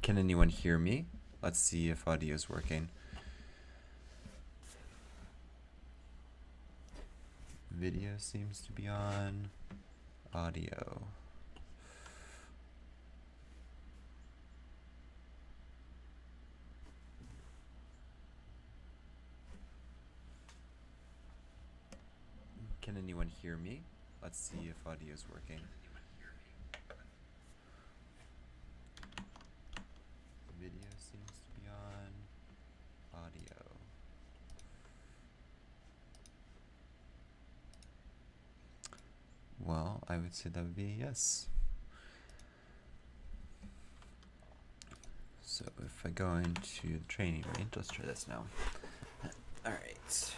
Can anyone hear me? Let's see if audio is working. Video seems to be on. Audio. Can anyone hear me? Let's see if audio is working. Video seems to be on. Audio. Well, I would say that would be yes. So if I go into the training range, let's try this now. All right.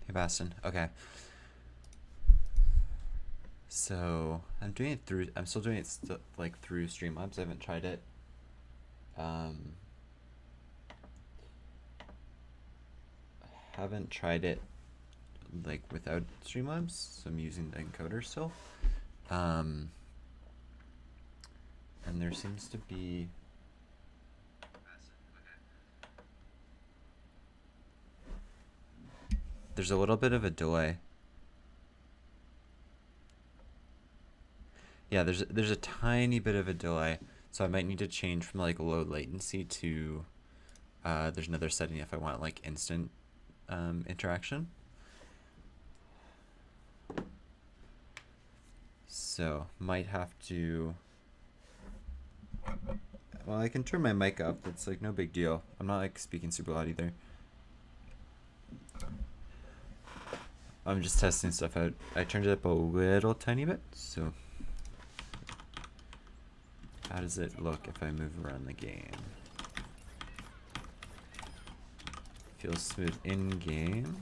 Hey, Baston. Okay. So I'm doing it through. I'm still doing it like through Streamlabs. I haven't tried it. Haven't tried it like without Streamlabs. So I'm using the encoder still. And there seems to be. There's a little bit of a delay. Yeah, there's a tiny bit of a delay, so I might need to change from like low latency to there's another setting if I want like instant interaction. So might have to. Well, I can turn my mic up. It's like no big deal. I'm not like speaking super loud either. I'm just testing stuff out. I turned it up a little tiny bit, so how does it look if I move around the game? Feels smooth in game.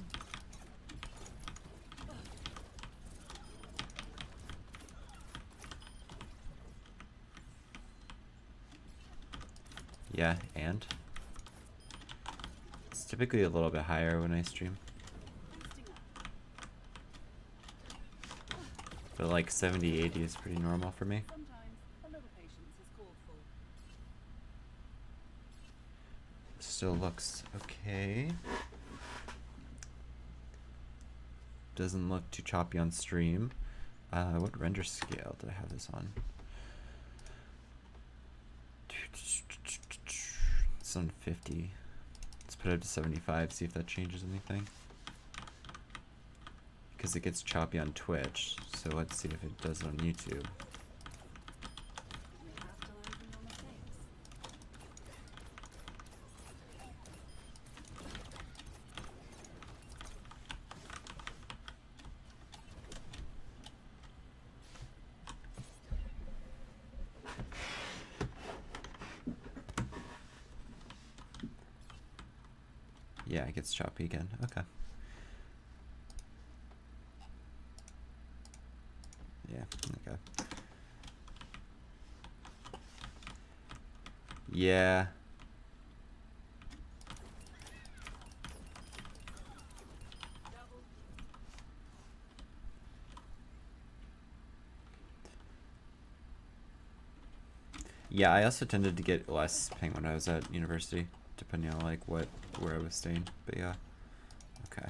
Yeah, and it's typically a little bit higher when I stream. But like 70, 80 is pretty normal for me. Still looks okay. Doesn't look too choppy on stream. What render scale did I have this on? It's on 50. Let's put it to 75, see if that changes anything. Because it gets choppy on Twitch, so let's see if it does it on YouTube. Yeah, it gets choppy again. Okay. Yeah, okay. Yeah. Yeah, I also tended to get less ping when I was at university, depending on like where I was staying. But yeah. Okay.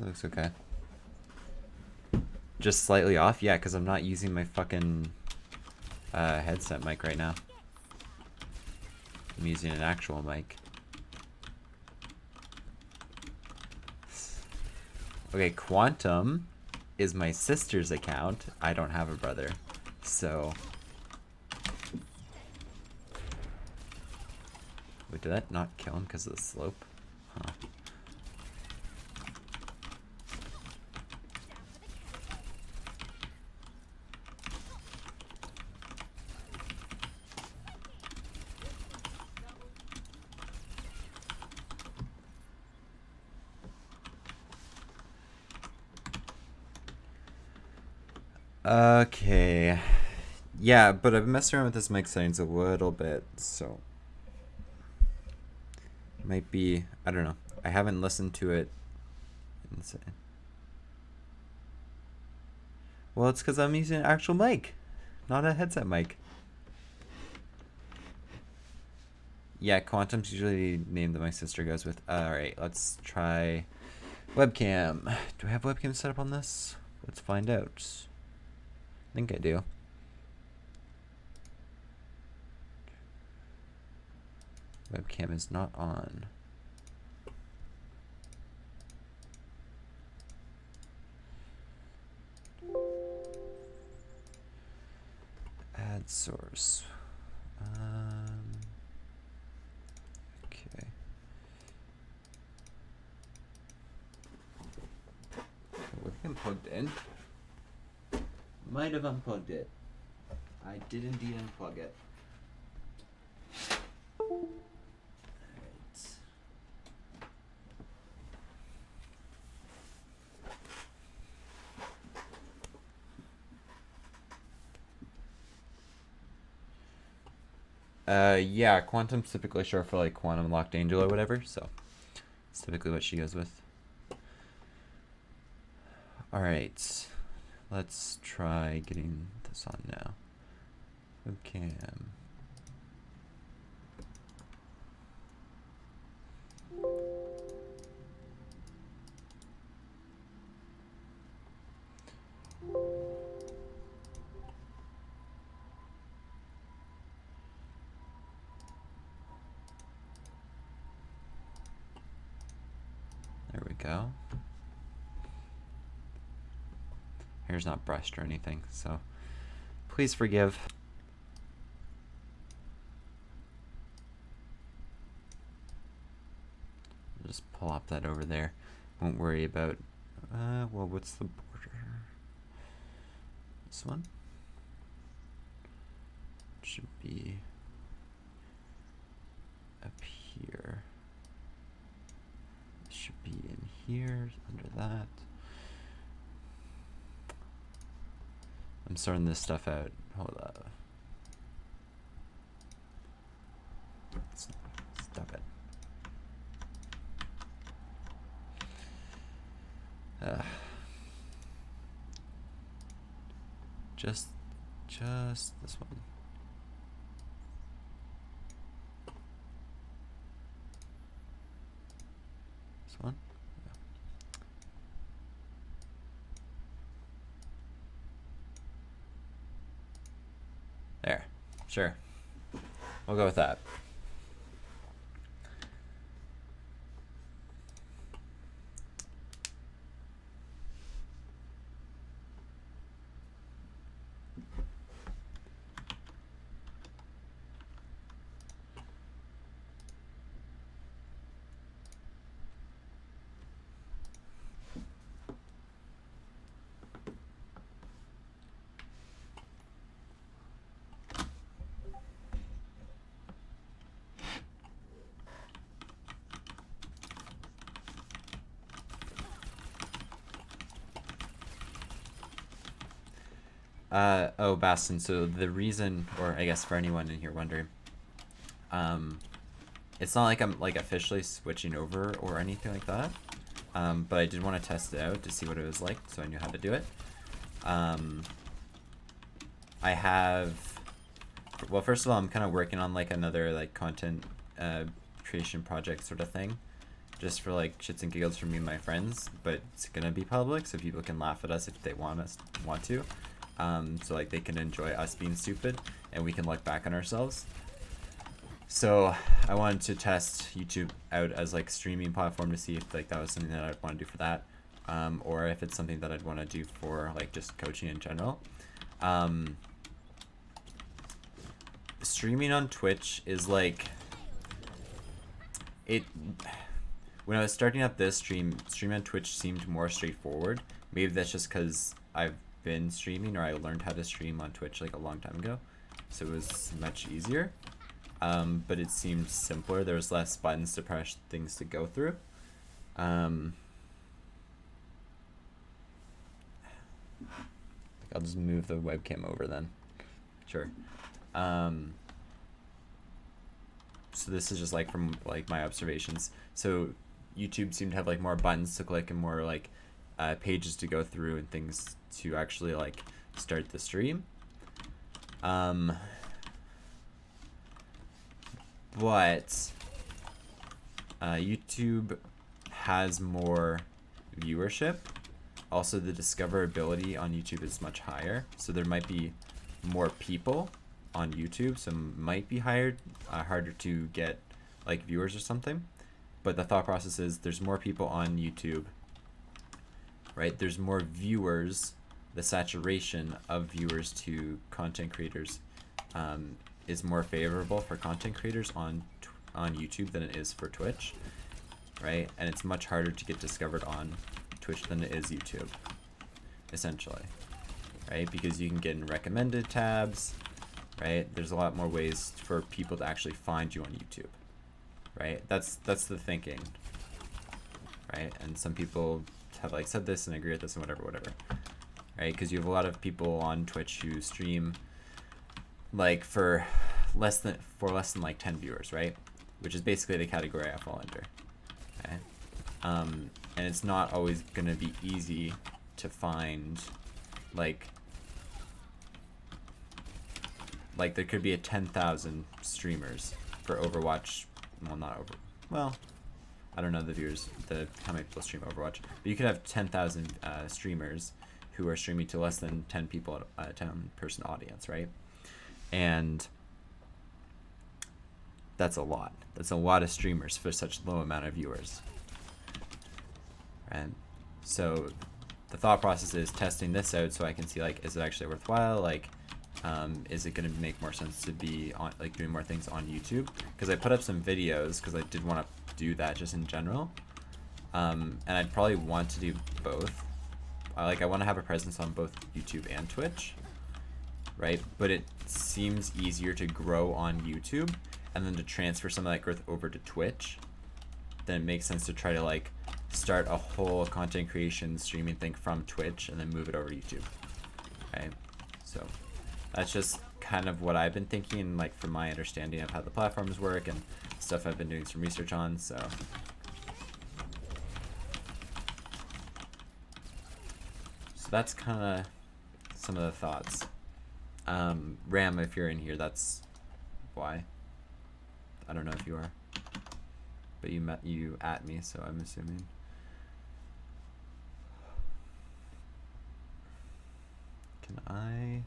looks okay. Just slightly off? Yeah, because I'm not using my fucking headset mic right now. I'm using an actual mic. Okay, Quantum is my sister's account. I don't have a brother, so... Wait, did that not kill him because of the slope? Huh. Okay. Yeah, but I've messed around with this mic settings a little bit, so... Might be... I don't know. I haven't listened to it. Well, it's because I'm using an actual mic, not a headset mic. Yeah, Quantum's usually the name that my sister goes with. Alright, let's try webcam. Do I have webcam set up on this? Let's find out. I think I do. Webcam is not on. Add source. Okay. Webcam plugged in. Might have unplugged it. I did indeed unplug it. Yeah, Quantum's typically short for like Quantum Locked Angel or whatever, so it's typically what she goes with. Alright, let's try getting this on now. Webcam. There we go. Hair's not brushed or anything, so please forgive. Just plop that over there. Won't worry about, well, what's the border? This one? Should be up here. Should be in here, under that. I'm sorting this stuff out. Hold up. Stop it. Just this one. This one? Yeah. There. Sure. We'll go with that. Oh, Bastin, so the reason, or I guess for anyone in here wondering, it's not like I'm like officially switching over or anything like that, but I did want to test it out to see what it was like, so I knew how to do it. I have, well, first of all, I'm kind of working on like another like content creation project sort of thing, just for like shits and giggles for me and my friends, but it's gonna be public so people can laugh at us if they want to. So like they can enjoy us being stupid and we can look back on ourselves. So I wanted to test YouTube out as like streaming platform to see if like that was something that I'd want to do for that, or if it's something that I'd want to do for like just coaching in general. Streaming on Twitch is like when I was starting up this streaming on Twitch seemed more straightforward. Maybe that's just because I've been streaming, or I learned how to stream on Twitch like a long time ago, so it was much easier. But it seemed simpler. There was less buttons to press, things to go through. I'll just move the webcam over then. Sure. So this is just like from like my observations. So YouTube seemed to have like more buttons to click and more like pages to go through and things to actually like start the stream. But YouTube has more viewership. Also, the discoverability on YouTube is much higher, so there might be more people on YouTube, so it might be harder to get like viewers or something. But the thought process is there's more people on YouTube, right? There's more viewers. The saturation of viewers to content creators is more favorable for content creators on YouTube than it is for Twitch, right? And it's much harder to get discovered on Twitch than it is YouTube, essentially, right? Because you can get in recommended tabs, right? There's a lot more ways for people to actually find you on YouTube, right? That's the thinking, right? And some people have like said this and agree with this and whatever, right? Because you have a lot of people on Twitch who stream like for less than like 10 viewers, right? Which is basically the category I fall under, okay? And it's not always gonna be easy to find like there could be a 10,000 streamers for Overwatch. Well, I don't know the viewers, how many people stream Overwatch, but you could have 10,000 streamers who are streaming to less than 10 people at a 10 person audience, right? And that's a lot. That's a lot of streamers for such low amount of viewers. And so the thought process is testing this out so I can see like, is it actually worthwhile? Like, is it going to make more sense to be on like doing more things on YouTube? Because I put up some videos because I did want to do that just in general. And I'd probably want to do both. I want to have a presence on both YouTube and Twitch, right? But it seems easier to grow on YouTube and then to transfer some of that growth over to Twitch. Then it makes sense to try to like start a whole content creation streaming thing from Twitch and then move it over to YouTube, right? So that's just kind of what I've been thinking, like from my understanding of how the platforms work and stuff I've been doing some research on. So that's kind of some of the thoughts. Ram, if you're in here, that's why. I don't know if you are, but you at me, so I'm assuming. Can I?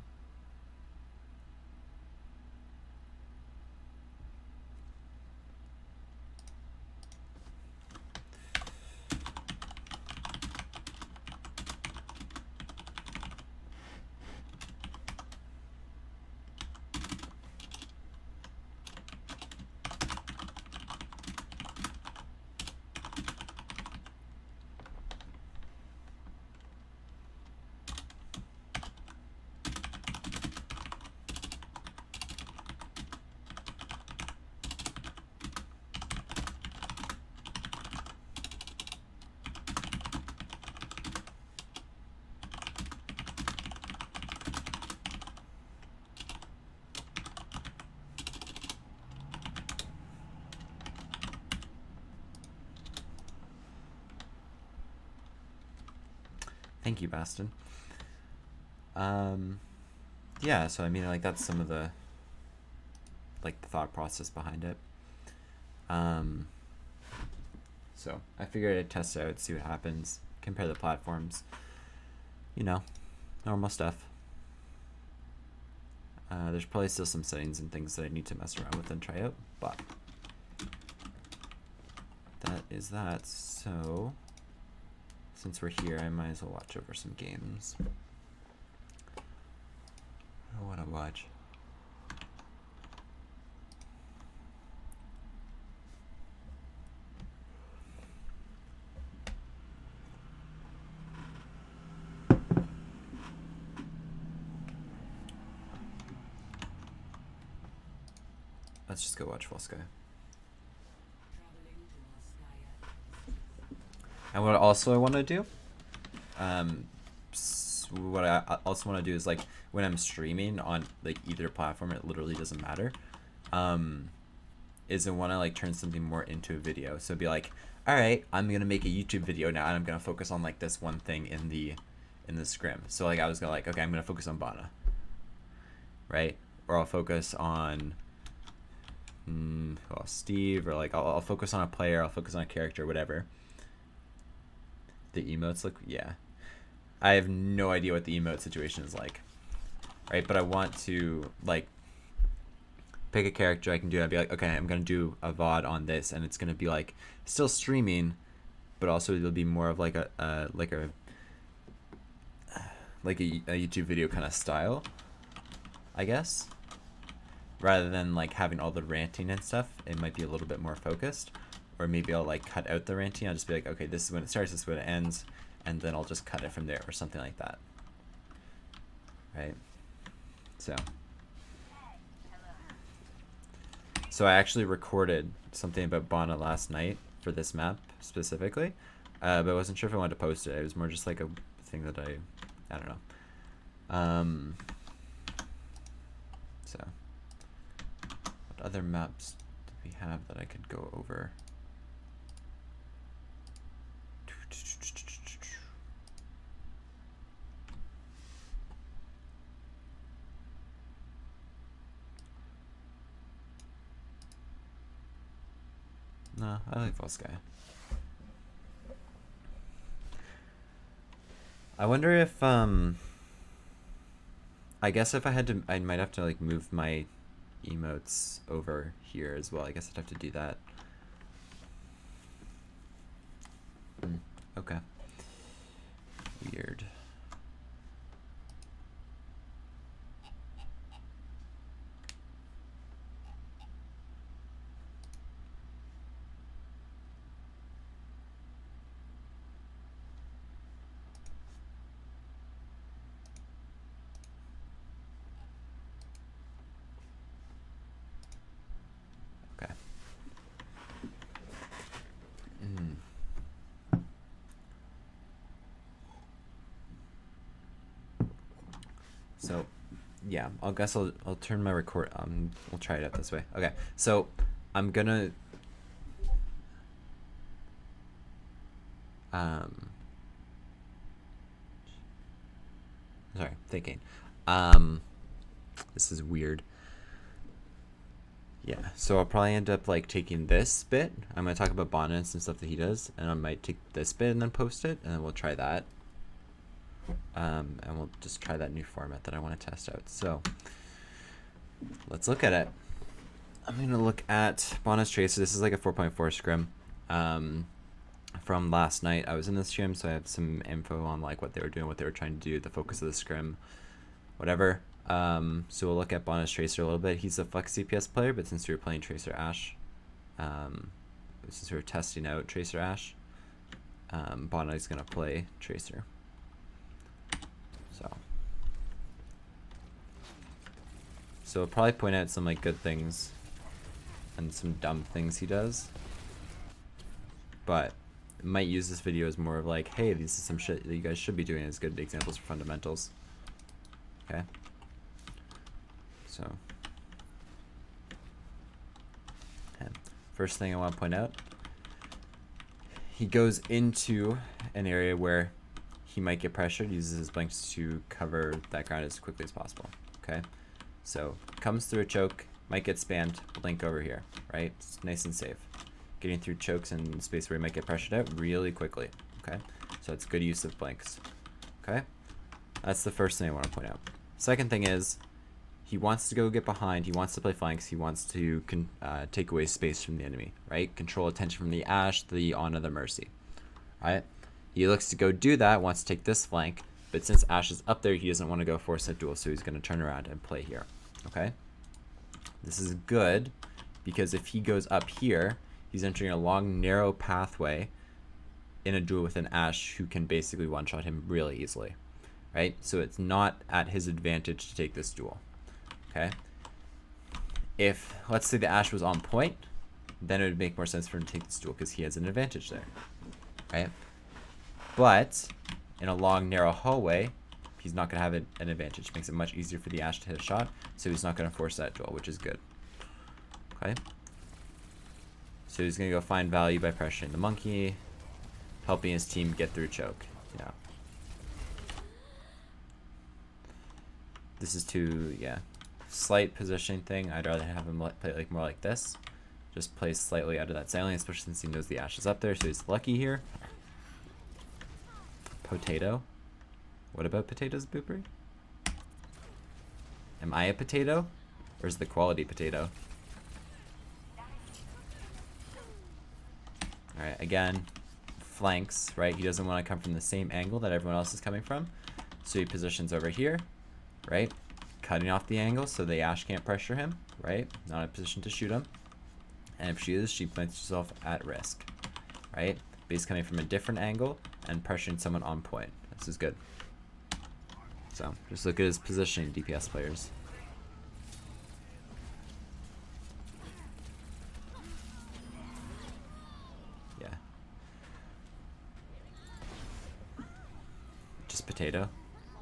Thank you, Baston. Yeah, so I mean, like, that's some of the, like, the thought process behind it. So I figured I'd test it out, see what happens, compare the platforms. You know, normal stuff. There's probably still some settings and things that I need to mess around with and try out, but that is that. So since we're here, I might as well watch over some games. I want to watch. Let's just go watch Full Sky. And what also I want to do, what I also want to do is like when I'm streaming on like either platform, it literally doesn't matter. Is I want to like turn something more into a video. So be like, all right, I'm gonna make a YouTube video now, and I'm gonna focus on like this one thing in the scrim. So like I was gonna like, okay, I'm gonna focus on Bana, right? Or I'll focus on well, Steve, or like I'll focus on a player, I'll focus on a character, whatever. The emotes look, yeah. I have no idea what the emote situation is like, right? But I want to like pick a character I can do. I'd be like, okay, I'm gonna do a VOD on this, and it's gonna be like still streaming, but also it'll be more of like a YouTube video kind of style, I guess. Rather than like having all the ranting and stuff, it might be a little bit more focused. Or maybe I'll like cut out the ranting. I'll just be like, okay, this is when it starts, this is when it ends, and then I'll just cut it from there or something like that. Right? So I actually recorded something about Bana last night for this map specifically, but I wasn't sure if I wanted to post it. It was more just like a thing that I don't know. So what other maps do we have that I could go over? No, I like Full Sky. I wonder if I guess if I had to, I might have to like move my emotes over here as well. I guess I'd have to do that. Okay. Weird. Okay. So, yeah, I guess I'll turn my record. We'll try it out this way. Okay, so I'm gonna sorry, thinking. This is weird. Yeah, so I'll probably end up like taking this bit. I'm gonna talk about Bana and some stuff that he does, and I might take this bit and then post it, and then we'll try that. And we'll just try that new format that I want to test out. So let's look at it. I'm gonna look at Bana's Tracer. This is like a 4.4 scrim from last night. I was in the scrim, so I have some info on like what they were doing, what they were trying to do, the focus of the scrim, whatever. So we'll look at Bana's Tracer a little bit. He's a flex CPS player, but since we were playing Tracer Ashe, since we were testing out Tracer Ashe, Bana is gonna play Tracer. So I'll probably point out some like good things and some dumb things he does, but I might use this video as more of like, hey, this is some shit that you guys should be doing as good examples for fundamentals. Okay. So, first thing I want to point out, he goes into an area where he might get pressured, uses his blinks to cover that ground as quickly as possible. Okay. So comes through a choke, might get spammed, blink over here, right? It's nice and safe. getting through chokes and space where he might get pressured out really quickly. Okay, so it's good use of blinks. Okay, that's the first thing I want to point out. Second thing is, he wants to go get behind, he wants to play flanks, he wants to take away space from the enemy, right? Control attention from the Ashe, the Ana, the Mercy, right? He looks to go do that, wants to take this flank, but since Ashe is up there, he doesn't want to go force that duel, so he's going to turn around and play here, okay? This is good, because if he goes up here, he's entering a long, narrow pathway in a duel with an Ashe who can basically one-shot him really easily, right? So it's not at his advantage to take this duel. Okay, if let's say the Ashe was on point, then it would make more sense for him to take this duel because he has an advantage there, right? But in a long, narrow hallway, he's not going to have an advantage. It makes it much easier for the Ashe to hit a shot, so he's not going to force that duel, which is good. Okay, so he's going to go find value by pressuring the monkey, helping his team get through choke. Yeah, this is too, yeah. Slight positioning thing. I'd rather have him play like more like this. Just play slightly out of that sailing, especially since he knows the Ashe is up there, so he's lucky here. Potato. What about potatoes, Boopery? Am I a potato? Or is the quality potato? Alright, again, flanks, right? He doesn't want to come from the same angle that everyone else is coming from. So he positions over here, right? Cutting off the angle so the Ashe can't pressure him, right? Not in a position to shoot him. And if she is, she puts herself at risk, right? But he's coming from a different angle and pressuring someone on point. This is good. So just look at his positioning, DPS players. Yeah. Just potato.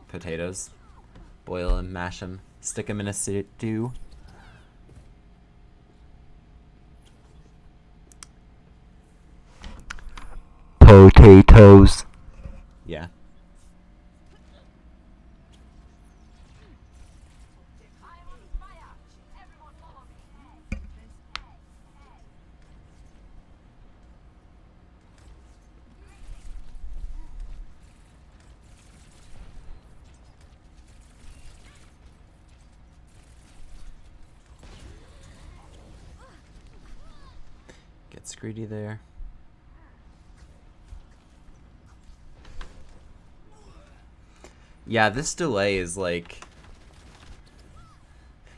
Potatoes. Boil them, mash them, stick them in a stew. Potatoes. Yeah. Gets greedy there. Yeah, this delay is like...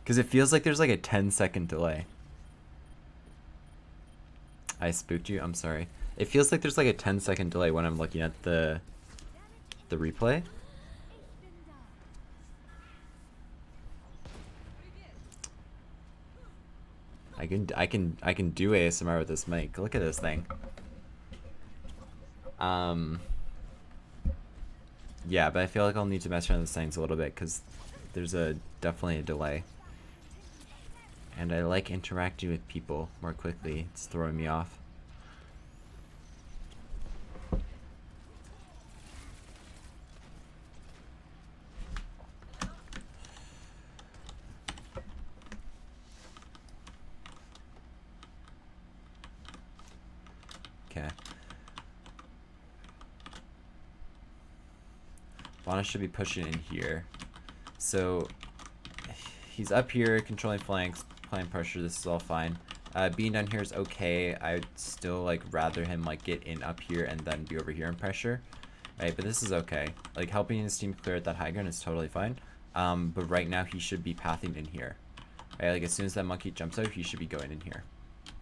because it feels like there's like a 10-second delay. I spooked you? I'm sorry. It feels like there's like a 10-second delay when I'm looking at the replay. I can do ASMR with this mic. Look at this thing. Yeah, but I feel like I'll need to mess around with the settings a little bit because there's definitely a delay. And I like interacting with people more quickly. It's throwing me off. Okay. Vana should be pushing in here. So he's up here controlling flanks, applying pressure. This is all fine. Being down here is okay. I'd still like rather him like get in up here and then be over here and pressure. Right, but this is okay. Like helping his team clear at that high ground is totally fine. But right now he should be pathing in here. Right, like as soon as that monkey jumps out, he should be going in here.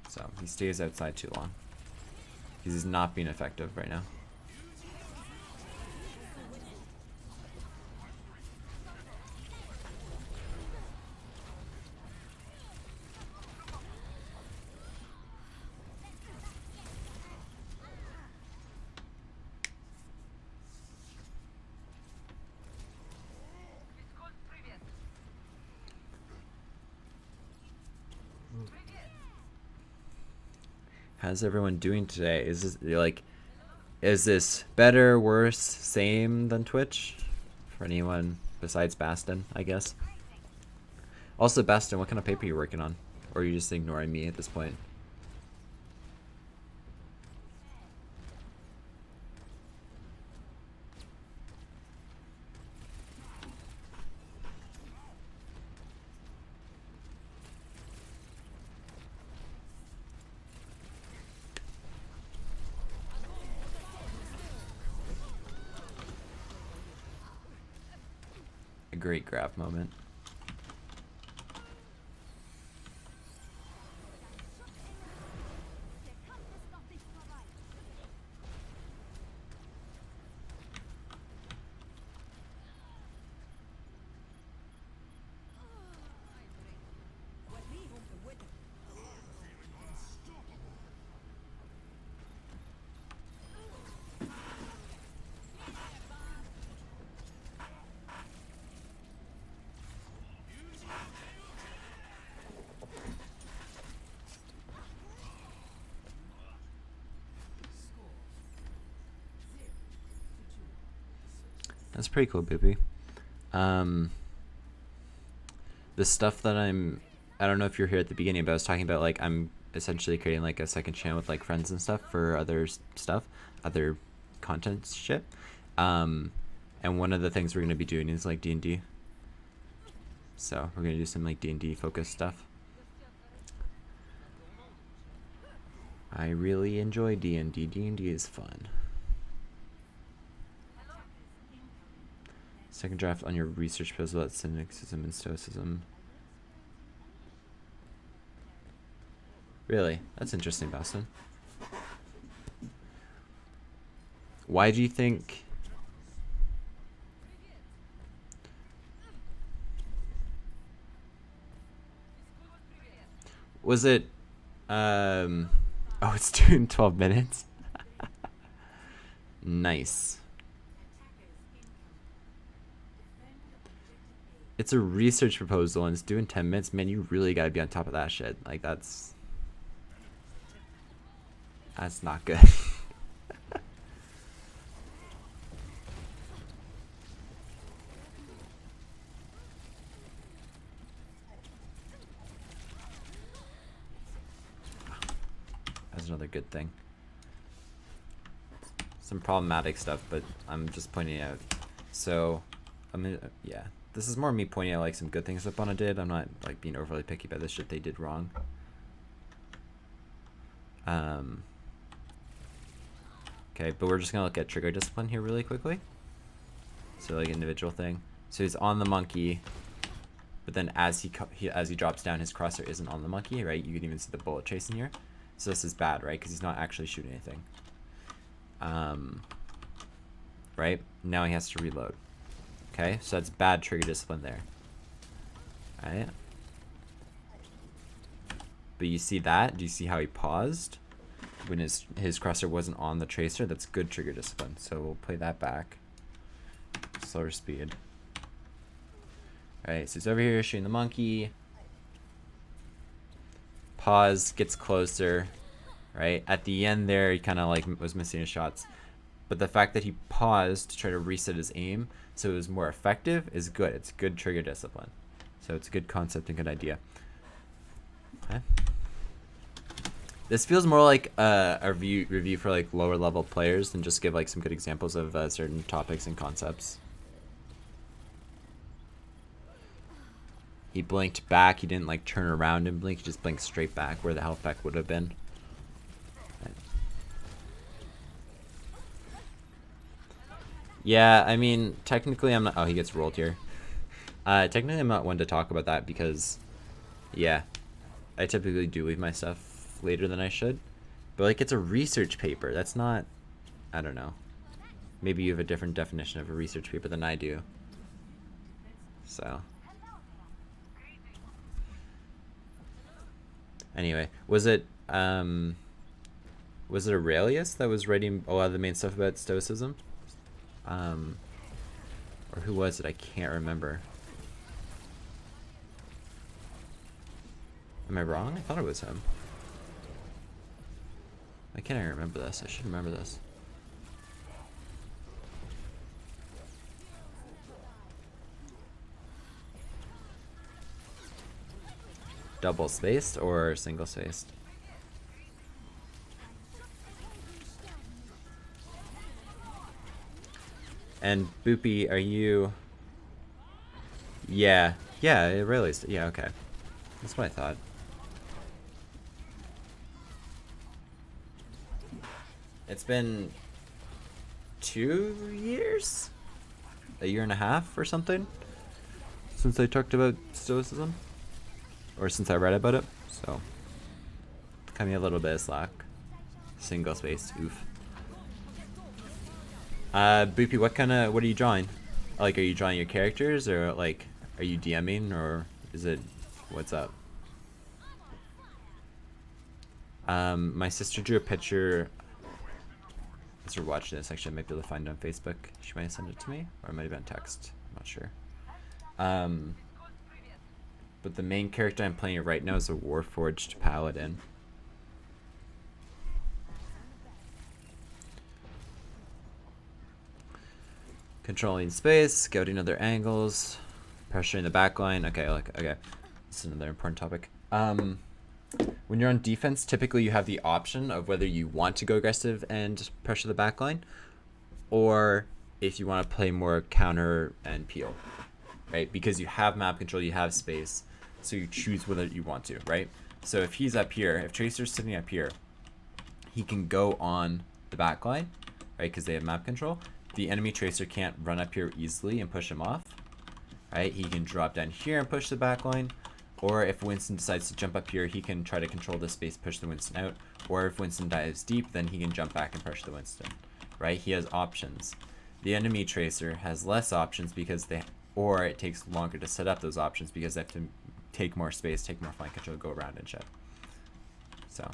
So he stays outside too long. Because he's not being effective right now. How's everyone doing today? Is this better, worse, same than Twitch? For anyone besides Baston, I guess. Also, Baston, what kind of paper are you working on? Or are you just ignoring me at this point? great grab moment. That's pretty cool, Boopy. The stuff that I don't know if you're here at the beginning, but I was talking about like I'm essentially creating like a second channel with like friends and stuff for other stuff, other content shit. And one of the things we're gonna be doing is like D&D. So we're gonna do some like D&D focused stuff. I really enjoy D&D. D&D is fun. Second draft on your research proposal about cynicism and stoicism. Really? That's interesting, Boston. Why do you think... Was it... Oh, it's due in 12 minutes? Nice. It's a research proposal and it's due in 10 minutes. Man, you really gotta be on top of that shit. Like, that's not good. That's another good thing. Some problematic stuff, but I'm just pointing it out. So, yeah. This is more me pointing out like some good things that Bonna did. I'm not like being overly picky about the shit they did wrong. Okay, but we're just gonna look at trigger discipline here really quickly. So like individual thing. So he's on the monkey, but then as he drops down, his crosshair isn't on the monkey, right? You can even see the bullet chasing here. So this is bad, right? Because he's not actually shooting anything. Right? Now he has to reload. Okay, so that's bad trigger discipline there. Alright. But you see that? Do you see how he paused? When his crosshair wasn't on the tracer? That's good trigger discipline. So we'll play that back. Slower speed. Alright, so he's over here shooting the monkey. Pause, gets closer. Right? At the end there, he kind of like was missing his shots. But the fact that he paused to try to reset his aim so it was more effective is good. It's good trigger discipline. So it's a good concept and good idea. Okay. This feels more like a review for like lower level players than just give like some good examples of certain topics and concepts. He blinked back. He didn't like turn around and blink. He just blinked straight back where the health pack would have been. Yeah, I mean, technically I'm not... Oh, he gets rolled here. Technically I'm not one to talk about that because, yeah, I typically do leave my stuff later than I should. But, like, it's a research paper. That's not... I don't know. Maybe you have a different definition of a research paper than I do. So. Anyway, was it Aurelius that was writing a lot of the main stuff about stoicism? Or who was it? I can't remember. Am I wrong? I thought it was him. Why can't I remember this? I should remember this. Double spaced or single spaced? And Boopy, are you... Yeah. Yeah, it really is. Yeah, okay. That's what I thought. It's been 2 years? A year and a half or something? since I talked about stoicism, or since I read about it. So, cut me a little bit of slack. Single space, oof. Boopy, what are you drawing? Like, are you drawing your characters, or like, are you DMing, or is it, what's up? My sister drew a picture. As we're watching this, actually, I might be able to find it on Facebook. She might have sent it to me, or it might have been text. I'm not sure. But the main character I'm playing right now is a Warforged Paladin. Controlling space, scouting other angles, pressuring the backline. Okay, okay. This is another important topic. When you're on defense, typically you have the option of whether you want to go aggressive and pressure the backline, or if you want to play more counter and peel, right? Because you have map control, you have space, so you choose whether you want to, right? So if he's up here, if Tracer's sitting up here, he can go on the backline, right? Because they have map control. The enemy Tracer can't run up here easily and push him off, right? He can drop down here and push the backline. Or if Winston decides to jump up here, he can try to control the space, push the Winston out. Or if Winston dives deep, then he can jump back and push the Winston, right? He has options. The enemy Tracer has less options because or it takes longer to set up those options because they have to take more space, take more flank control, go around and shit. So.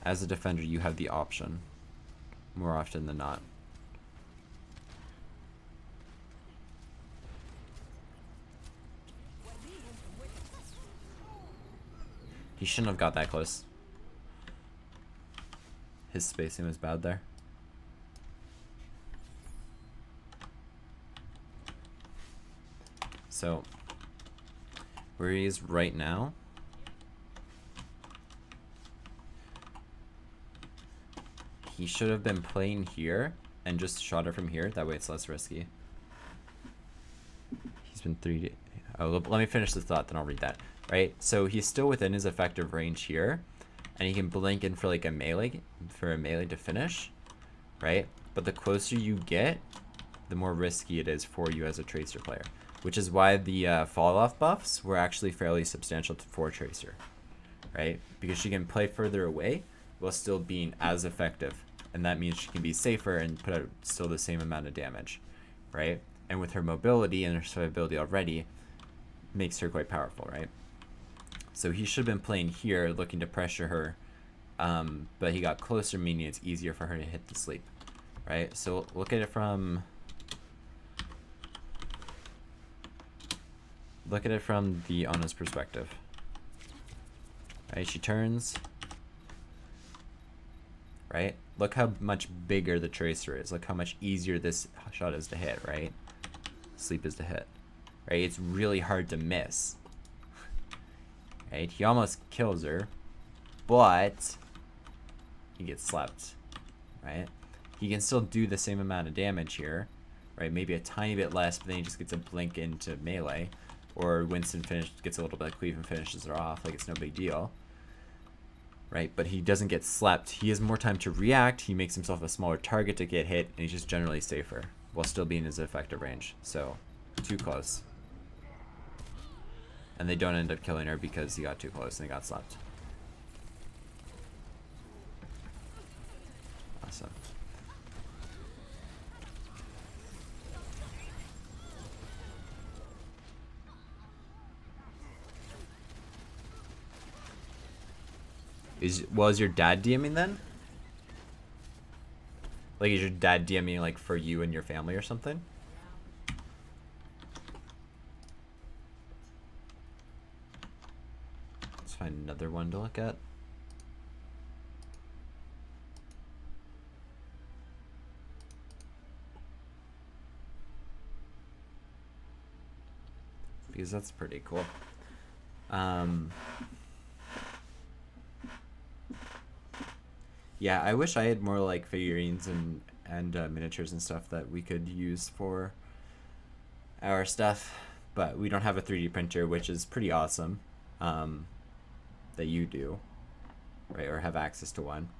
As a defender, you have the option more often than not. He shouldn't have got that close. His spacing was bad there. So, where he is right now, he should have been playing here and just shot it from here. That way it's less risky. He's been 3D. Oh, let me finish the thought, then I'll read that. Right? So he's still within his effective range here, and he can blink in for like a melee to finish, right? But the closer you get, the more risky it is for you as a Tracer player, which is why the fall off buffs were actually fairly substantial for Tracer, right? Because she can play further away while still being as effective, and that means she can be safer and put out still the same amount of damage, right? And with her mobility and her survivability already, makes her quite powerful, right? So he should have been playing here, looking to pressure her, but he got closer, meaning it's easier for her to hit the sleep, right? So look at it from the Ana's perspective, right? She turns, right? Look how much bigger the Tracer is. Look how much easier this shot is to hit, right? Sleep is to hit, right? It's really hard to miss. Right, he almost kills her, but he gets slept, right? He can still do the same amount of damage here, right? Maybe a tiny bit less, but then he just gets a blink into melee, or Winston gets a little bit of cleave and finishes her off, like it's no big deal, right? But he doesn't get slept. He has more time to react. He makes himself a smaller target to get hit, and he's just generally safer while still being in his effective range. So, too close. And they don't end up killing her because he got too close and they got slapped. Awesome. Is your dad DMing then? Like, is your dad DMing like for you and your family or something? Find another one to look at. Because that's pretty cool. Yeah, I wish I had more like figurines and miniatures and stuff that we could use for our stuff, but we don't have a 3D printer, which is pretty awesome. That you do, right, or have access to one.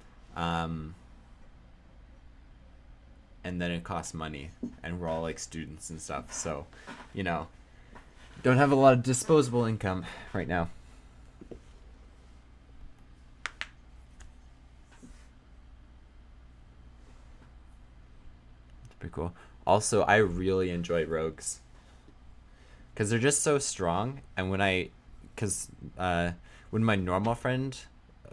and then it costs money, and we're all like students and stuff, so you know, don't have a lot of disposable income right now. It's pretty cool. Also, I really enjoy rogues because they're just so strong, and when my normal friend,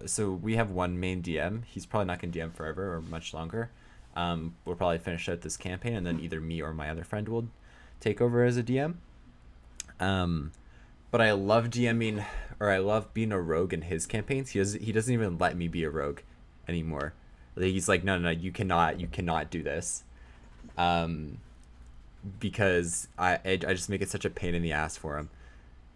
so we have one main DM. He's probably not gonna DM forever or much longer. We'll probably finish out this campaign, and then either me or my other friend will take over as a DM. But I love DMing, or I love being a rogue in his campaigns. He doesn't even let me be a rogue anymore. Like, he's like, no, you cannot do this, because I just make it such a pain in the ass for him,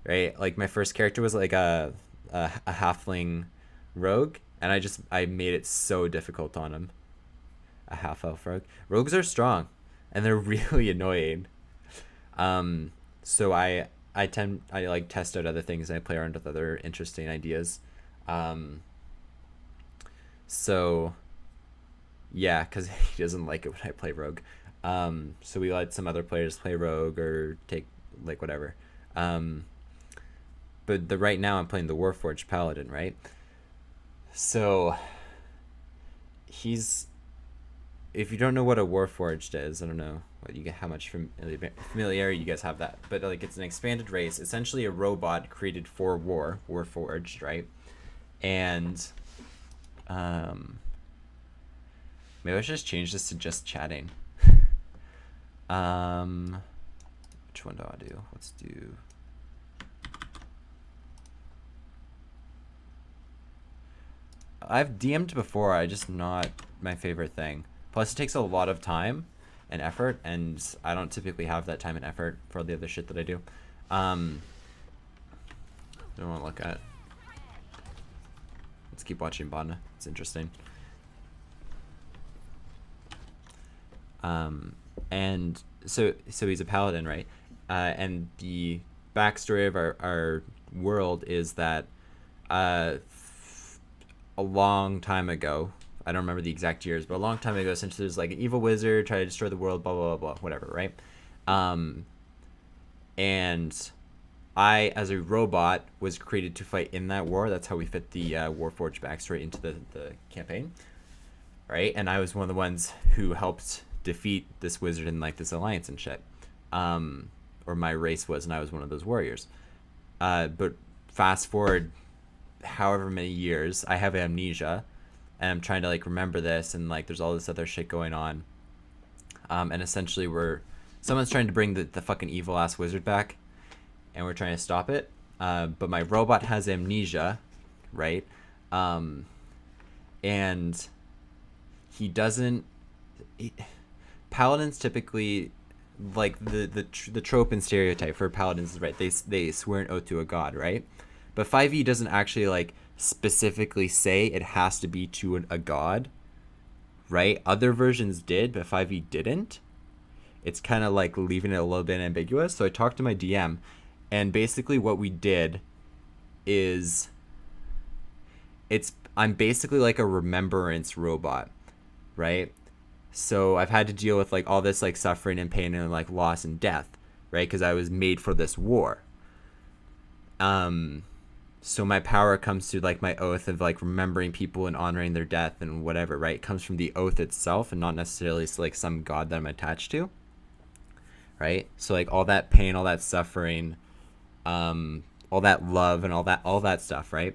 right? Like my first character was like a halfling rogue, and I made it so difficult on him. A half elf rogue. Rogues are strong, and they're really annoying. So I like test out other things, and I play around with other interesting ideas. So yeah, because he doesn't like it when I play rogue. So we let some other players play rogue or take like whatever. But right now I'm playing the Warforged Paladin, right? So if you don't know what a Warforged is, I don't know what you get, how much familiarity you guys have that, but like it's an expanded race, essentially a robot created for Warforged, right? And maybe I should just change this to just chatting. Which one do I do? Let's do. I've DM'd before. I just not my favorite thing. Plus, it takes a lot of time and effort, and I don't typically have that time and effort for the other shit that I do. Don't want to look at. Let's keep watching Bana. It's interesting. And so he's a paladin, right? And the backstory of our world is that a long time ago, I don't remember the exact years, but a long time ago, essentially there's like an evil wizard trying to destroy the world, blah, blah, blah, blah, whatever, right? And I, as a robot, was created to fight in that war. That's how we fit the Warforged backstory into the campaign, right? And I was one of the ones who helped defeat this wizard in like this alliance and shit. Or my race was, and I was one of those warriors. But fast forward however many years, I have amnesia, and I'm trying to like remember this, and like there's all this other shit going on. And essentially someone's trying to bring the fucking evil ass wizard back, and we're trying to stop it. But my robot has amnesia, right? And he doesn't. Paladins typically, like the trope and stereotype for paladins is, right, they swear an oath to a god, right? But 5e doesn't actually like specifically say it has to be to a god, right? Other versions did, but 5e didn't. It's kind of like leaving it a little bit ambiguous. So I talked to my DM, and basically what we did is I'm basically like a remembrance robot, right? So I've had to deal with like all this like suffering and pain and like loss and death, right? Because I was made for this war. So my power comes through like my oath of like remembering people and honoring their death and whatever, right? It comes from the oath itself, and not necessarily like some god that I'm attached to, right? So like all that pain, all that suffering, all that love and all that stuff, right?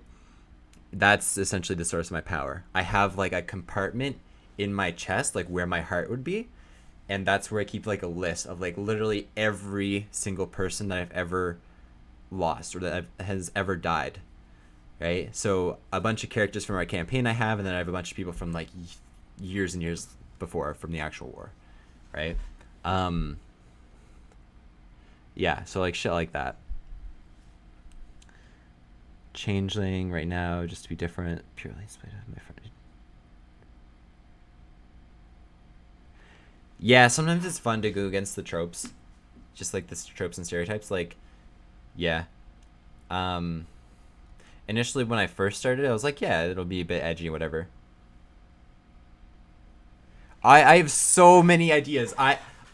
That's essentially the source of my power. I have like a compartment in my chest, like where my heart would be, and that's where I keep like a list of like literally every single person that I've ever lost or that has ever died, right? So a bunch of characters from our campaign I have, and then I have a bunch of people from like years and years before from the actual war, right? Yeah, so like shit like that. Changeling right now, just to be different, purely inspired of my friend. Yeah, sometimes it's fun to go against the tropes, just like the tropes and stereotypes. Like, yeah. Initially when I first started, I was like, yeah, it'll be a bit edgy, whatever. I have so many ideas.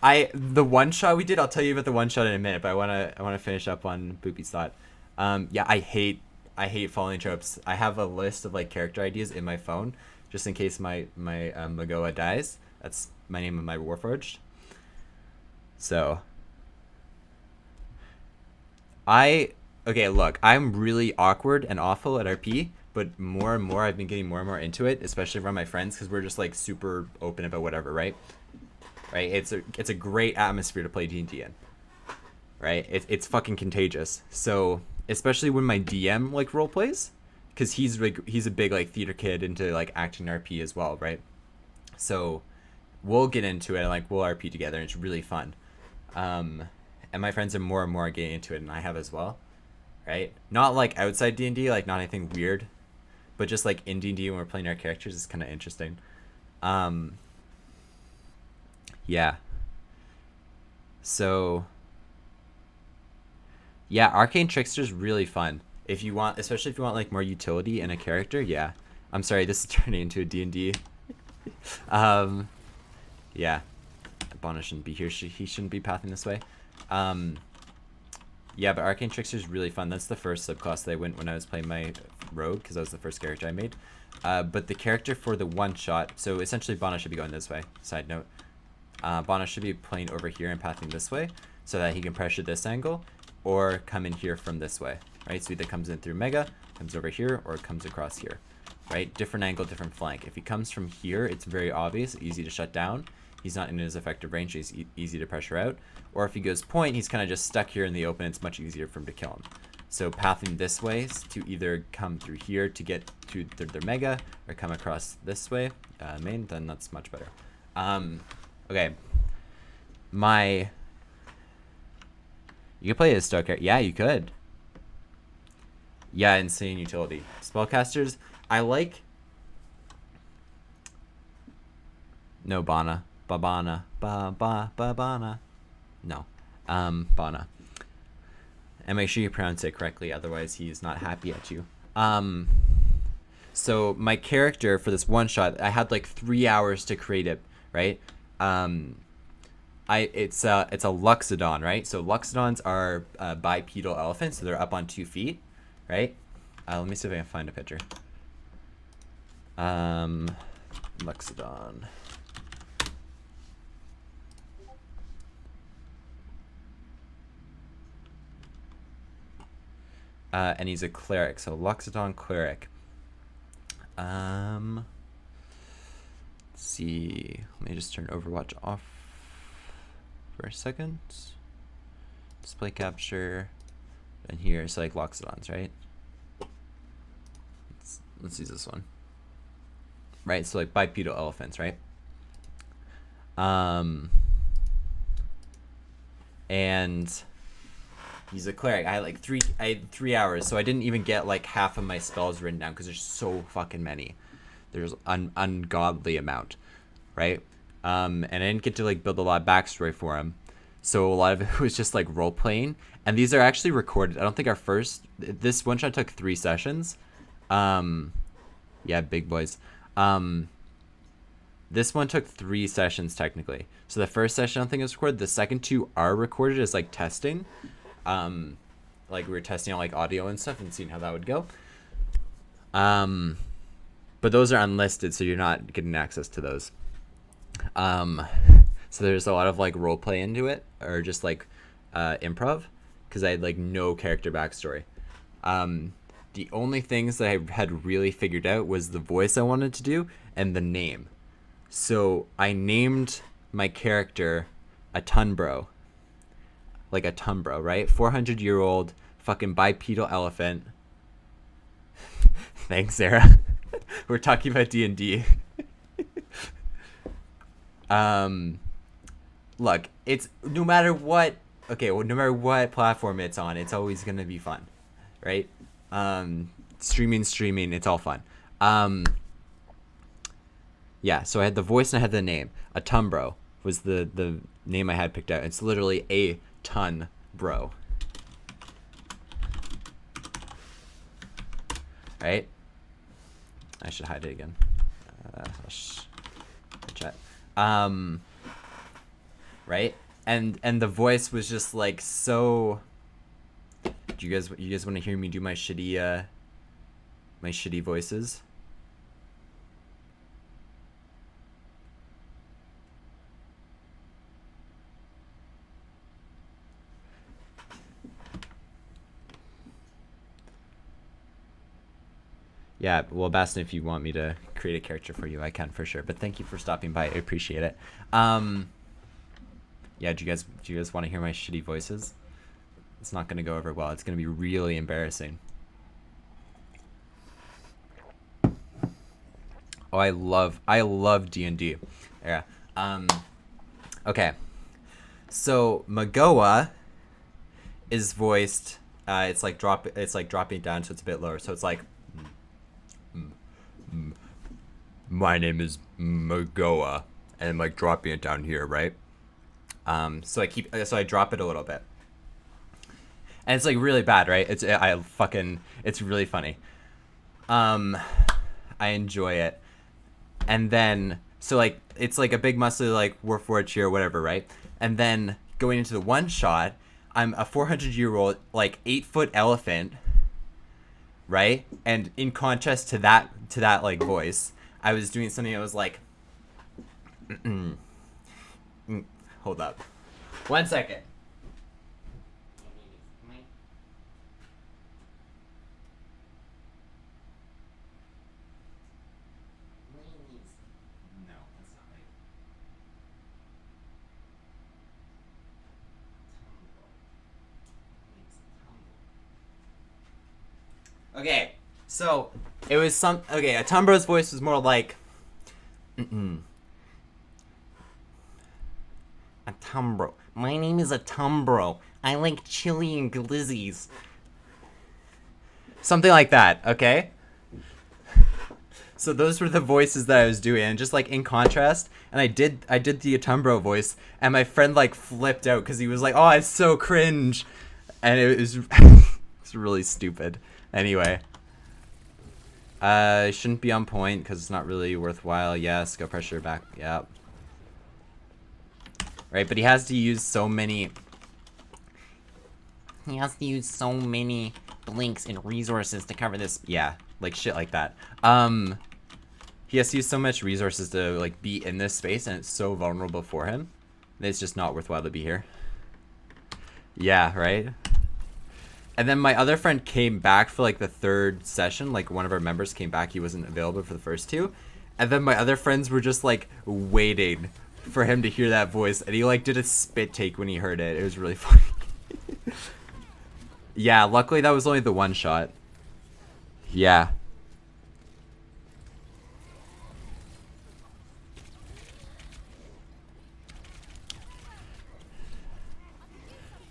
The one shot we did. I'll tell you about the one shot in a minute, but I wanna finish up on Boopy's thought. Yeah, I hate following tropes. I have a list of like character ideas in my phone, just in case my Magoa dies. That's my name of my Warforged. So okay, look, I'm really awkward and awful at RP, but more and more I've been getting more and more into it, especially around my friends, because we're just like super open about whatever, right? Right? It's a great atmosphere to play D&D in, right? It's fucking contagious. So especially when my DM like role plays, because he's a big like theater kid into like acting RP as well, right? So we'll get into it and like we'll RP together, and it's really fun. And my friends are more and more getting into it, and I have as well, right? Not like outside D&D, like not anything weird, but just like in D&D when we're playing our characters, it's kind of interesting. Yeah. So yeah, Arcane Trickster's really fun. If you want, especially if you want like more utility in a character, yeah. I'm sorry, this is turning into a D&D. Yeah. Bonna shouldn't be here. He shouldn't be pathing this way. Yeah, but Arcane Trickster is really fun. That's the first subclass that I went when I was playing my rogue, because that was the first character I made. But the character for the one shot, so essentially Bonna should be going this way. Side note, Bonna should be playing over here and pathing this way, so that he can pressure this angle, or come in here from this way, right? So either comes in through Mega, comes over here, or comes across here, right? Different angle, different flank. If he comes from here, it's very obvious, easy to shut down. He's not in his effective range, so he's easy to pressure out. Or if he goes point, he's kind of just stuck here in the open. It's much easier for him to kill him. So pathing this way to either come through here to get to their Mega, or come across this way, main, then that's much better. Okay. You could play as Stoker. Yeah, you could. Yeah, insane utility. Spellcasters, I like... No, Bana. Babana. Babana. No. Bana. And make sure you pronounce it correctly, otherwise he's not happy at you. So my character for this one shot, I had like 3 hours to create it, right? It's a Luxodon, right? So Luxodons are bipedal elephants, so they're up on 2 feet, right? Let me see if I can find a picture. Luxodon. And he's a cleric, so Luxodon cleric. Let's see. Let me just turn Overwatch off for a second. Display capture. And here's like Luxodons, right? Let's use this one. Right, so like bipedal elephants, right? And he's a cleric. I had 3 hours, so I didn't even get like half of my spells written down because there's so fucking many. There's an ungodly amount, right? And I didn't get to like build a lot of backstory for him, so a lot of it was just like role playing. And these are actually recorded. I don't think this one shot took 3 sessions. Yeah, big boys. This one took 3 sessions technically. So the first session I don't think it was recorded. The second 2 are recorded as like testing. Like we were testing out like audio and stuff and seeing how that would go. But those are unlisted, so you're not getting access to those. So there's a lot of like role play into it, or just like improv, because I had like no character backstory. The only things that I had really figured out was the voice I wanted to do and the name. So I named my character a Tunbro. Like a Tumbro, right? 400-year-old fucking bipedal elephant. Thanks, Sarah. We're talking about D&D. Look, it's no matter what platform it's on, it's always gonna be fun, right? Streaming, it's all fun. Yeah, so I had the voice and I had the name. A Tumbro was the name I had picked out. It's literally a ton bro. Right? I should hide it again. Chat. Um, right? And the voice was just like so. Do you guys want to hear me do my shitty voices? Yeah, well, Bastin, if you want me to create a character for you, I can for sure. But thank you for stopping by. I appreciate it. Yeah, do you guys want to hear my shitty voices? It's not gonna go over well. It's gonna be really embarrassing. Oh, I love D&D. Yeah. Okay. So Magoa is voiced. It's like dropping down, so it's a bit lower. So it's like, my name is Magoa, and I'm like dropping it down here, right? So I drop it a little bit, and it's like really bad, right? It's really funny. I enjoy it, and then so like it's like a big muscly like war cheer or whatever, right? And then going into the one shot, I'm a 400-year-old like 8-foot elephant, right? And in contrast to that like voice, I was doing something that was like, hold up, 1 second. No, that's not right. Okay, so it was a Tumbro's voice was more like, a Tumbro. My name is a Tumbro. I like chili and glizzies. Something like that, okay? So those were the voices that I was doing, and just like in contrast, and I did the Tumbro voice, and my friend like flipped out because he was like, "Oh, it's so cringe," and it was it's really stupid. Anyway, shouldn't be on point because it's not really worthwhile. Yes, go pressure back. Yeah. Right, but he has to use so many. He has to use so many blinks and resources to cover this. Yeah, like shit like that. He has to use so much resources to like be in this space, and it's so vulnerable for him that it's just not worthwhile to be here. Yeah, right? And then my other friend came back for like the third session. Like one of our members came back. He wasn't available for the first two. And then my other friends were just like waiting for him to hear that voice. And he like did a spit take when he heard it. It was really funny. Yeah, luckily that was only the one shot. Yeah.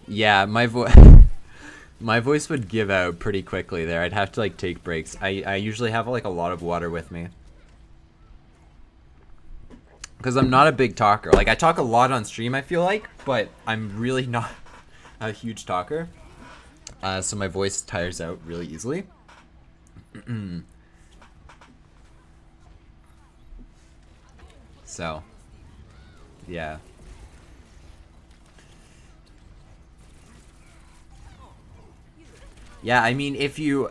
Yeah, my voice would give out pretty quickly there. I'd have to like take breaks. I usually have like a lot of water with me. Because I'm not a big talker. Like I talk a lot on stream, I feel like, but I'm really not a huge talker. So my voice tires out really easily. So, yeah. Yeah, I mean, if you...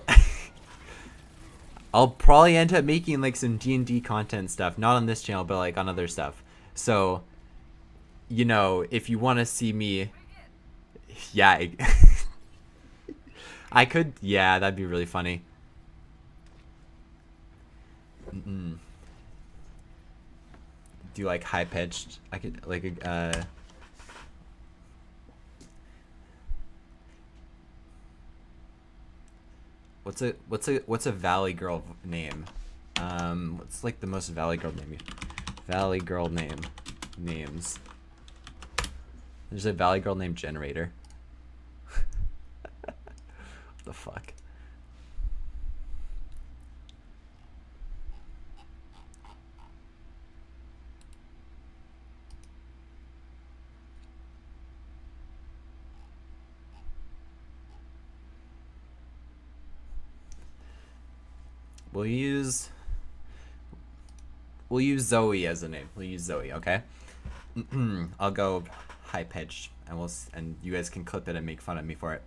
I'll probably end up making like some D&D content stuff. Not on this channel, but like on other stuff. So, you know, if you want to see me... Yeah. I could... Yeah, that'd be really funny. Do like high-pitched... I could like... What's a Valley Girl name? What's like the most Valley Girl name? Valley Girl names. There's a Valley Girl named Generator. What the fuck? We'll use We'll use Zoe as a name. We'll use Zoe, okay? I'll go high pitched, and you guys can clip it and make fun of me for it.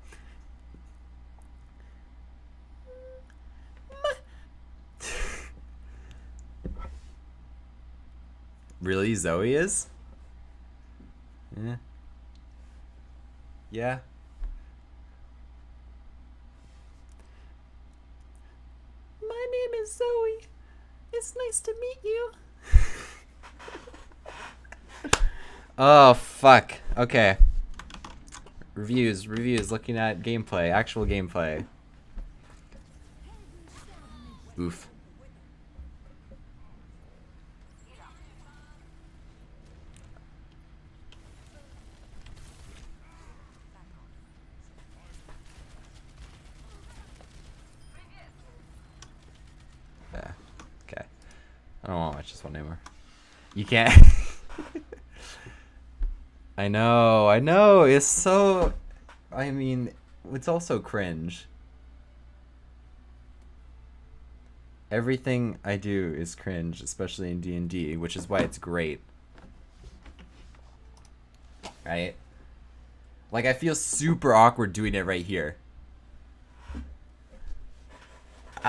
Really, Zoe is? Yeah. Yeah. My name is Zoe. It's nice to meet you. Oh, fuck. Okay. Reviews. Looking at gameplay. Actual gameplay. Oof. Yeah. Okay. I don't want to watch this one anymore. You can't. I know. It's so. I mean, it's also cringe. Everything I do is cringe, especially in D&D, which is why it's great. Right? Like, I feel super awkward doing it right here.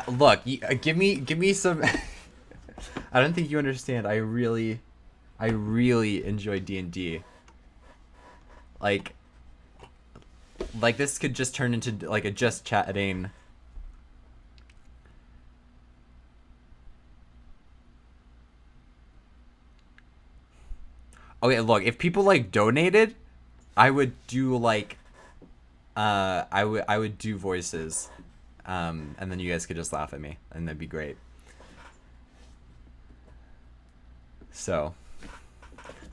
Look, give me some. I don't think you understand. I really enjoy D&D. Like this could just turn into like a just chatting. Okay, look, if people like donated, I would do like I would do voices. And then you guys could just laugh at me, and that'd be great. So,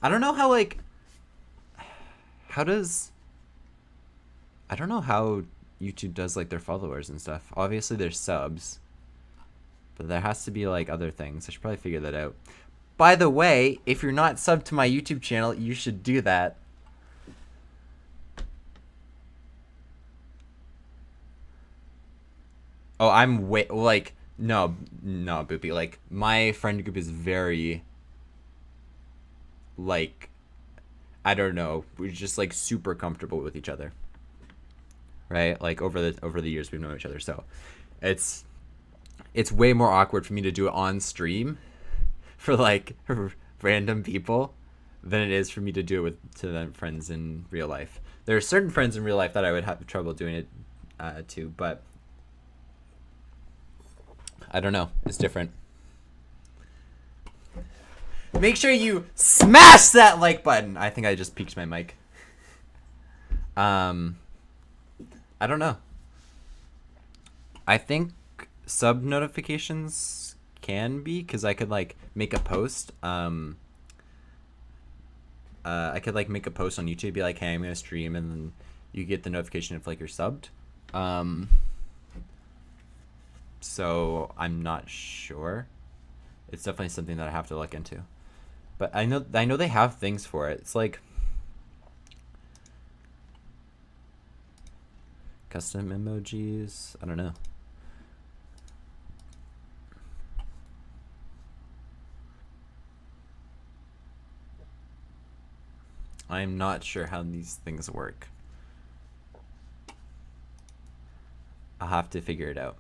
I don't know how like I don't know how YouTube does like their followers and stuff. Obviously there's subs, but there has to be like other things. I should probably figure that out. By the way, if you're not subbed to my YouTube channel, you should do that. Oh, I'm way like no, Boopy. Like my friend group is very like I don't know. We're just like super comfortable with each other, right? Like over the years we've known each other, so it's way more awkward for me to do it on stream for like random people than it is for me to do it to them friends in real life. There are certain friends in real life that I would have trouble doing it to, but I don't know. It's different. Make sure you smash that like button. I think I just peaked my mic. I don't know. I think sub notifications can be, because I could like make a post. I could like make a post on YouTube, be like, hey, I'm gonna stream, and then you get the notification if like you're subbed. So I'm not sure. It's definitely something that I have to look into. But I know they have things for it. It's like custom emojis. I don't know. I'm not sure how these things work. I'll have to figure it out.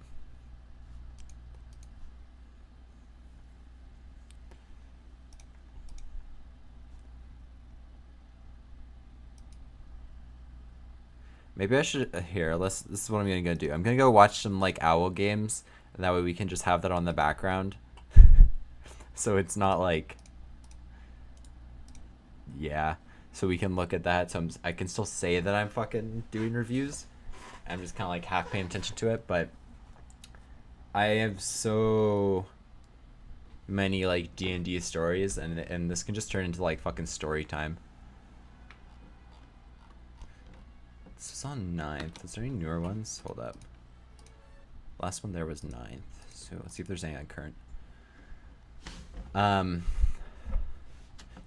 Maybe I should here. This is what I'm gonna do. I'm gonna go watch some like owl games, and that way we can just have that on the background. So it's not like, yeah. So we can look at that. So I can still say that I'm fucking doing reviews. I'm just kind of like half paying attention to it, but I have so many like D&D stories, and this can just turn into like fucking story time. This is on 9th. Is there any newer ones? Hold up. Last one there was 9th. So let's see if there's any on current.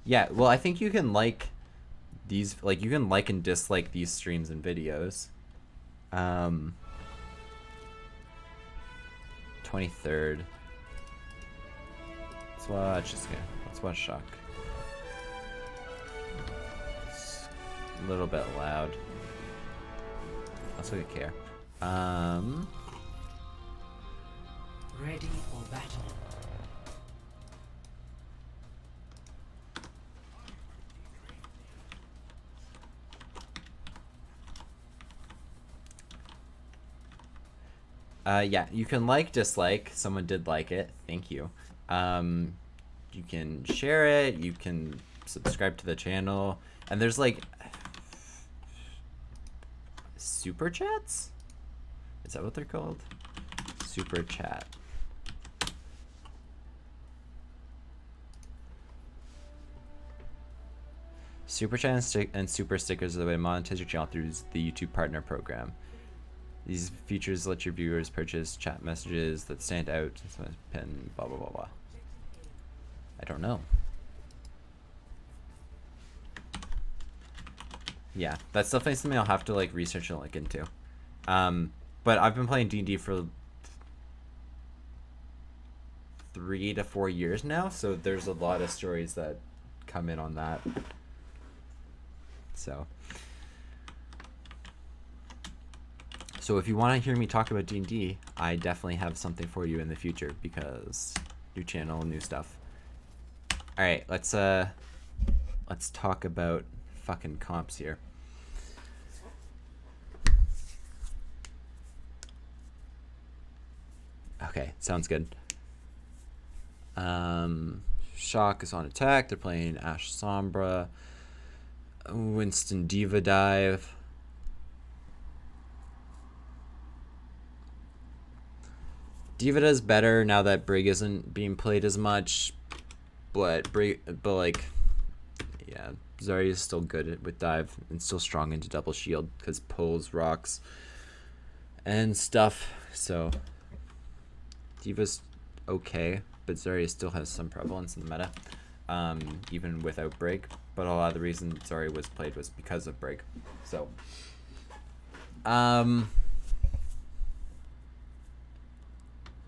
Yeah, well, I think you can like these, like you can like and dislike these streams and videos. 23rd. Let's watch this game. Let's watch Shock. It's a little bit loud. Let's look at care. Ready for battle. Yeah, you can like, dislike. Someone did like it. Thank you. You can share it. You can subscribe to the channel. And there's like super chats? Is that what they're called? Super chat. Super chat and super stickers are the way to monetize your channel through the YouTube Partner Program. These features let your viewers purchase chat messages that stand out. Pin, blah, blah, blah, blah. I don't know. Yeah, that's definitely something I'll have to like research and look into. But I've been playing D&D for 3 to 4 years now, so there's a lot of stories that come in on that. So if you want to hear me talk about D&D, I definitely have something for you in the future because new channel, new stuff. All right, let's talk about fucking comps here. Okay, sounds good. Shock is on attack. They're playing Ashe Sombra. Winston Diva Dive. Diva does better now that Brig isn't being played as much, but like, yeah, Zarya is still good with dive and still strong into double shield because pulls rocks and stuff. So Diva's okay, but Zarya still has some prevalence in the meta, even without Brig. But a lot of the reason Zarya was played was because of Brig. So,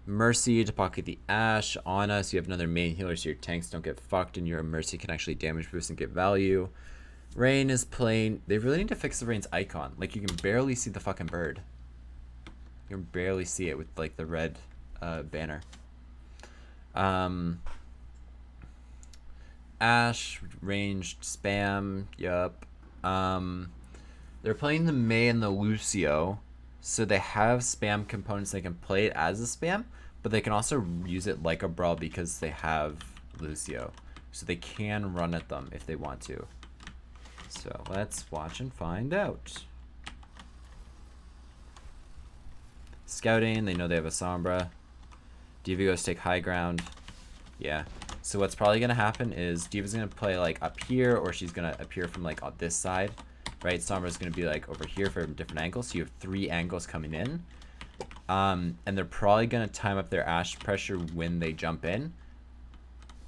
Mercy to pocket the Ashe. Ana, so you have another main healer so your tanks don't get fucked and your Mercy can actually damage boost and get value. Rain is playing. They really need to fix the Rain's icon. Like, you can barely see the fucking bird. You can barely see it with like the red banner. Ashe, ranged spam. Yup. They're playing the Mei and the Lucio. So they have spam components. They can play it as a spam, but they can also use it like a brawl because they have Lucio. So they can run at them if they want to. So let's watch and find out. Scouting, they know they have a Sombra. Diva goes take high ground. Yeah. So what's probably going to happen is Diva's going to play like up here, or she's going to appear from like on this side. Right, Sombra's going to be like over here from different angles, so you have 3 angles coming in. And they're probably going to time up their Ashe pressure when they jump in.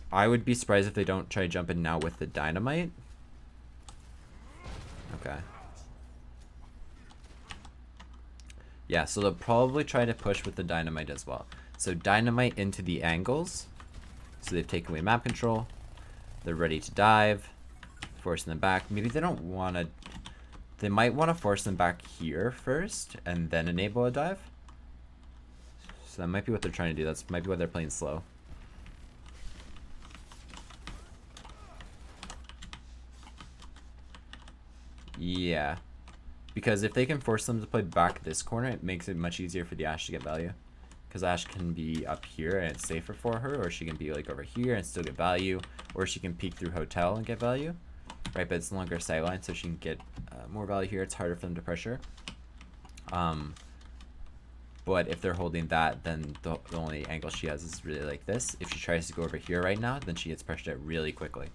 I would be surprised if they don't try to jump in now with the dynamite. Okay. Yeah, so they'll probably try to push with the dynamite as well. So dynamite into the angles. So they've taken away map control. They're ready to dive. Forcing them back. Maybe they don't want to... They might want to force them back here first and then enable a dive. So that might be what they're trying to do. That's might be why they're playing slow. Yeah. Because if they can force them to play back this corner, it makes it much easier for the Ashe to get value. Because Ashe can be up here and it's safer for her, or she can be like over here and still get value, or she can peek through hotel and get value. Right, but it's no longer sideline, so she can get more value here. It's harder for them to pressure. But if they're holding that, then the only angle she has is really like this. If she tries to go over here right now, then she gets pressured out really quickly.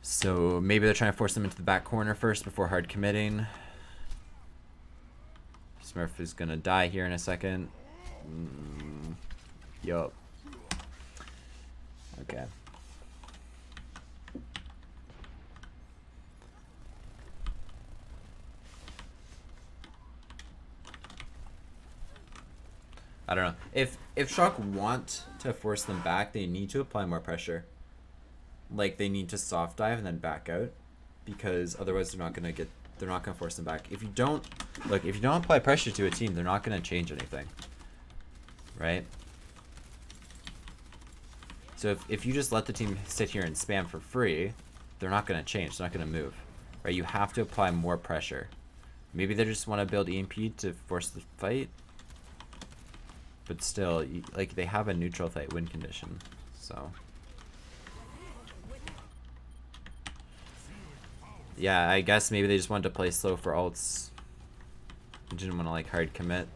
So maybe they're trying to force them into the back corner first before hard committing. Smurf is going to die here in a second. Yup. Okay. I don't know. If Shock want to force them back, they need to apply more pressure. Like they need to soft dive and then back out, because otherwise they're not gonna force them back. If you don't apply pressure to a team, they're not gonna change anything. Right? So if you just let the team sit here and spam for free, they're not gonna change, they're not gonna move. Right? You have to apply more pressure. Maybe they just want to build EMP to force the fight. But still, like, they have a neutral fight win condition, so. Yeah, I guess maybe they just wanted to play slow for ults. Didn't want to, like, hard commit.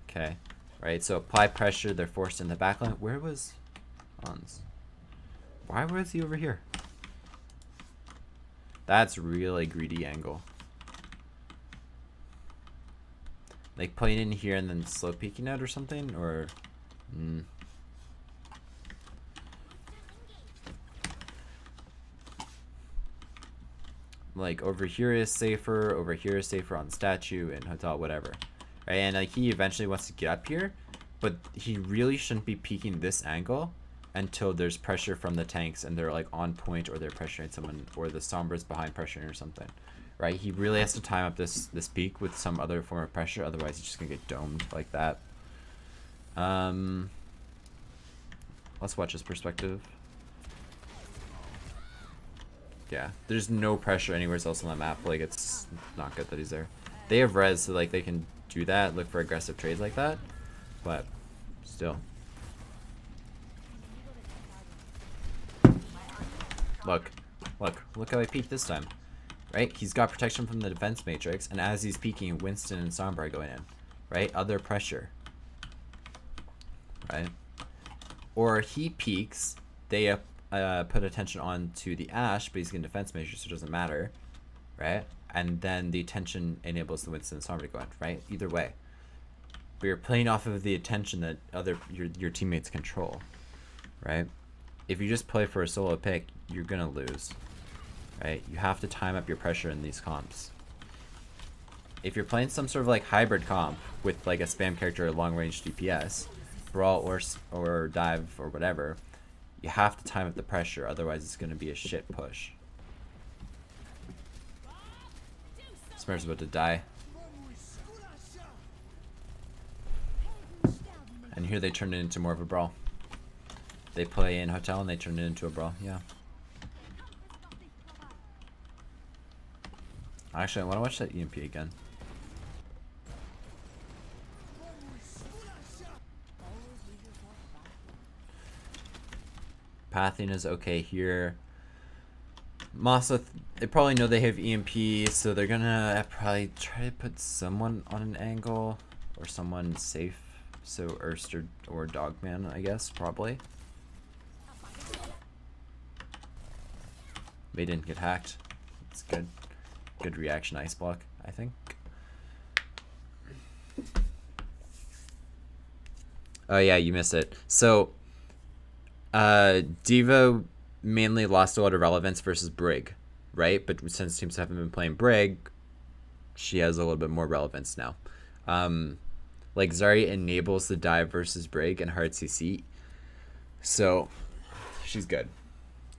Okay. Right, so apply pressure, they're forced in the backline. Where was Hans? Why was he over here? That's really greedy angle. Like playing in here and then slow peeking out or something, or like over here is safer, over here is safer on statue and hotel, whatever. Right, and like he eventually wants to get up here, but he really shouldn't be peeking this angle until there's pressure from the tanks and they're like on point, or they're pressuring someone, or the Sombra's behind pressuring or something. Right, he really has to time up this peak with some other form of pressure, otherwise he's just gonna get domed like that. Let's watch his perspective. Yeah, there's no pressure anywhere else on the map. Like, it's not good that he's there. They have res, so like they can do that, look for aggressive trades like that, but still. Look how I peeked this time. Right? He's got protection from the defense matrix, and as he's peeking, Winston and Sombra are going in. Right? Other pressure. Right? Or he peeks, they put attention on to the Ashe, but he's getting defense matrix, so it doesn't matter. Right? And then the attention enables the Winston and Sombra to go in. Right? Either way. But you're playing off of the attention that your teammates control. Right? If you just play for a solo pick, you're gonna lose. Right? You have to time up your pressure in these comps. If you're playing some sort of like hybrid comp with like a spam character or long range DPS, brawl or dive or whatever, you have to time up the pressure, otherwise it's going to be a shit push. Smurf's about to die. And here they turned it into more of a brawl. They play in hotel and they turn it into a brawl, yeah. Actually, I want to watch that EMP again. Pathing is okay here. Masa, they probably know they have EMP, so they're gonna probably try to put someone on an angle or someone safe. So Erster or Dogman, I guess, probably. They didn't get hacked. It's good. Good reaction ice block, I think. Oh yeah, you missed it. So Diva mainly lost a lot of relevance versus Brig, right? But since teams haven't been playing Brig, she has a little bit more relevance now. Like Zarya enables the dive versus Brig and hard CC, so she's good.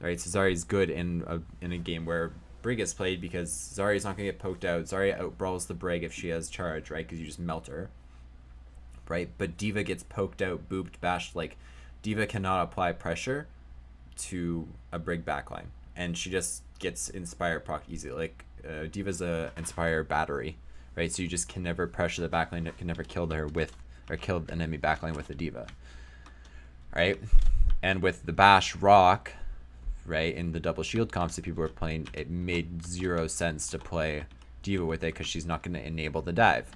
All right, so Zarya's good in a game where Brig is played, because Zarya's not gonna get poked out. Zarya outbrawls the Brig if she has charge, right? Because you just melt her, right? But Diva gets poked out, booped, bashed. Like, Diva cannot apply pressure to a Brig backline, and she just gets Inspire proc easily. Like, Diva's a Inspire battery, right? So you just can never pressure the backline. It can never kill her with, or kill an enemy backline with a Diva, right? And with the bash rock, right, in the double shield comps that people were playing, it made zero sense to play Diva with it, because she's not going to enable the dive,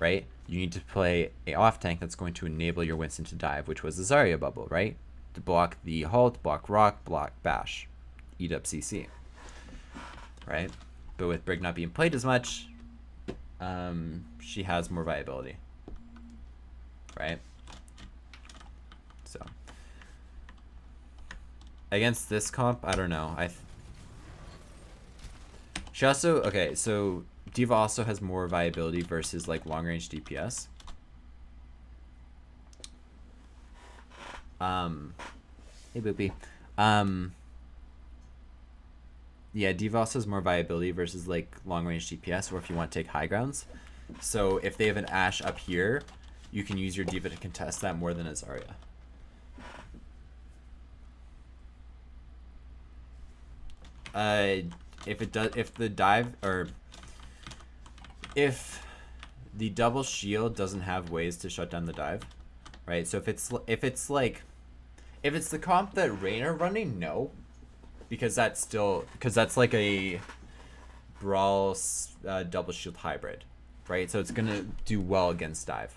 right? You need to play a off tank that's going to enable your Winston to dive, which was the Zarya bubble, right? To block the halt, block rock, block bash, eat up CC, right? But with Brig not being played as much, she has more viability, right? So against this comp, I don't know. She also, okay, so D.Va also has more viability versus like long range DPS. Hey Boopy. Yeah, D.Va also has more viability versus like long range DPS, or if you want to take high grounds. So if they have an Ashe up here, you can use your D.Va to contest that more than a Zarya. If the double shield doesn't have ways to shut down the dive, right? So if it's the comp that Rain are running, no, because that's like a brawl double shield hybrid, right? So it's gonna do well against dive,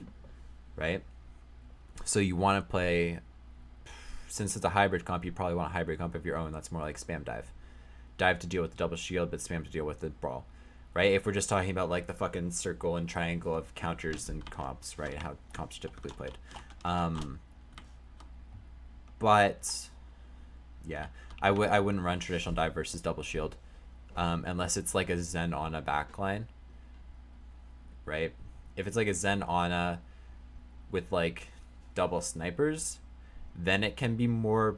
right? So you want to play, since it's a hybrid comp, you probably want a hybrid comp of your own. That's more like spam dive to deal with the double shield, but spam to deal with the brawl, right? If we're just talking about like the fucking circle and triangle of counters and comps, right? How comps are typically played. But yeah, I wouldn't run traditional dive versus double shield, unless it's like a Zen on a backline, right? If it's like a Zen Ana with like double snipers, then it can be more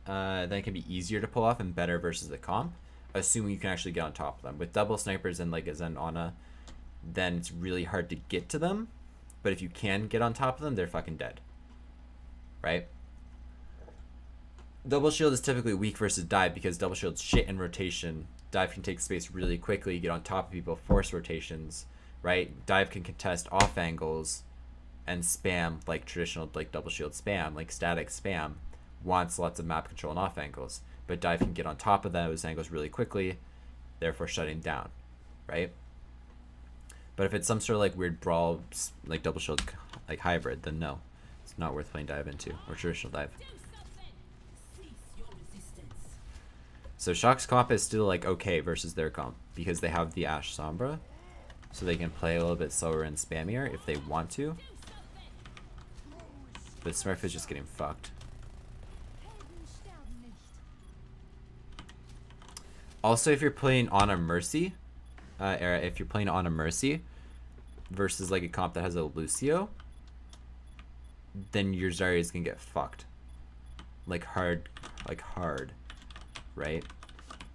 then it can be easier to pull off and better versus the comp, assuming you can actually get on top of them. With double snipers and like a Zen Ana, then it's really hard to get to them, but if you can get on top of them, they're fucking dead, right? Double shield is typically weak versus dive because double shield's shit in rotation. Dive can take space really quickly, get on top of people, force rotations, right? Dive can contest off angles and spam like traditional like double shield spam, like static spam, wants lots of map control and off angles, but dive can get on top of those angles really quickly, therefore shutting down, right? But if it's some sort of like weird brawl like double shield like hybrid, then no, it's not worth playing dive into, or traditional dive. So Shock's comp is still like okay versus their comp because they have the Ashe Sombra, so they can play a little bit slower and spammier if they want to. But Smurf is just getting fucked. Also, if you're playing on a Mercy, if you're playing on a Mercy versus like a comp that has a Lucio, then your Zarya is gonna get fucked, like hard, right?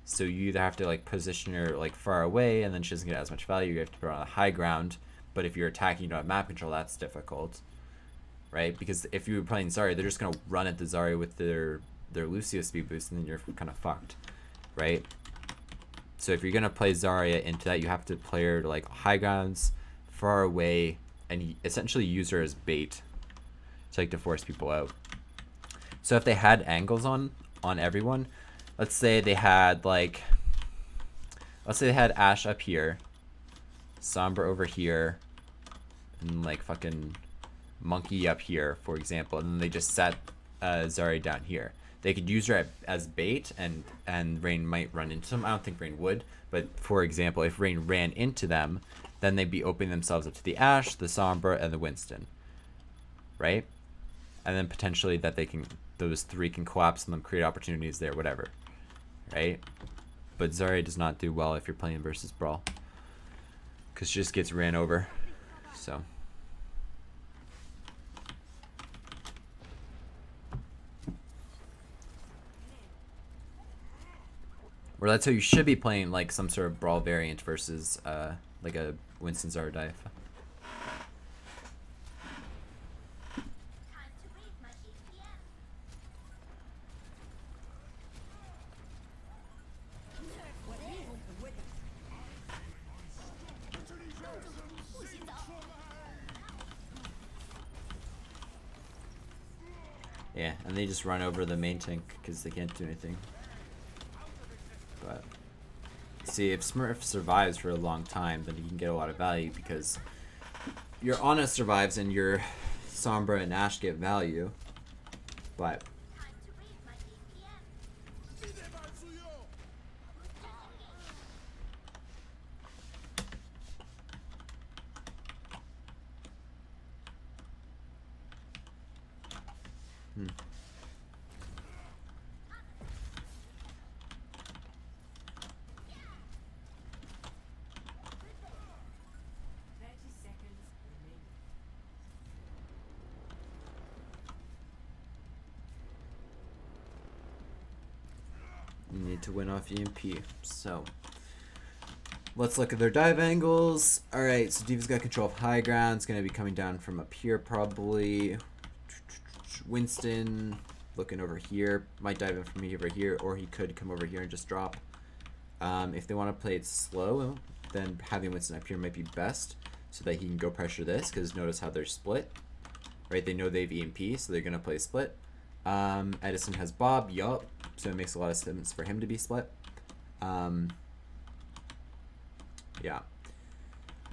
So you either have to like position her like far away, and then she doesn't get as much value. You have to put her on a high ground. But if you're attacking, you don't have map control. That's difficult, right? Because if you're playing Zarya, they're just gonna run at the Zarya with their Lucio speed boost, and then you're kind of fucked, right? So if you're gonna play Zarya into that, you have to play her to like high grounds, far away, and essentially use her as bait to like to force people out. So if they had angles on everyone, let's say they had Ashe up here, Sombra over here, and like fucking Monkey up here, for example, and then they just set Zarya down here. They could use her as bait, and Rain might run into them. I don't think Rain would, but for example, if Rain ran into them, then they'd be opening themselves up to the Ashe, the Sombra, and the Winston, right? And then potentially those three can collapse and then create opportunities there, whatever, right? But Zarya does not do well if you're playing versus Brawl, because she just gets ran over. So or that's how you should be playing, like some sort of Brawl variant versus like a Winston Zarya dive. Yeah, and they just run over the main tank because they can't do anything. But see, if Smurf survives for a long time, then you can get a lot of value because your Ana survives and your Sombra and Ashe get value. But You need to win off EMP. So let's look at their dive angles. Alright, so D.Va's got control of high ground. It's going to be coming down from up here probably. Winston looking over here. Might dive in from over here, or he could come over here and just drop. If they want to play it slow, then having Winston up here might be best so that he can go pressure this, because notice how they're split. Right, they know they have EMP, so they're going to play split. Edison has Bob, yup, so it makes a lot of sense for him to be split. Yeah.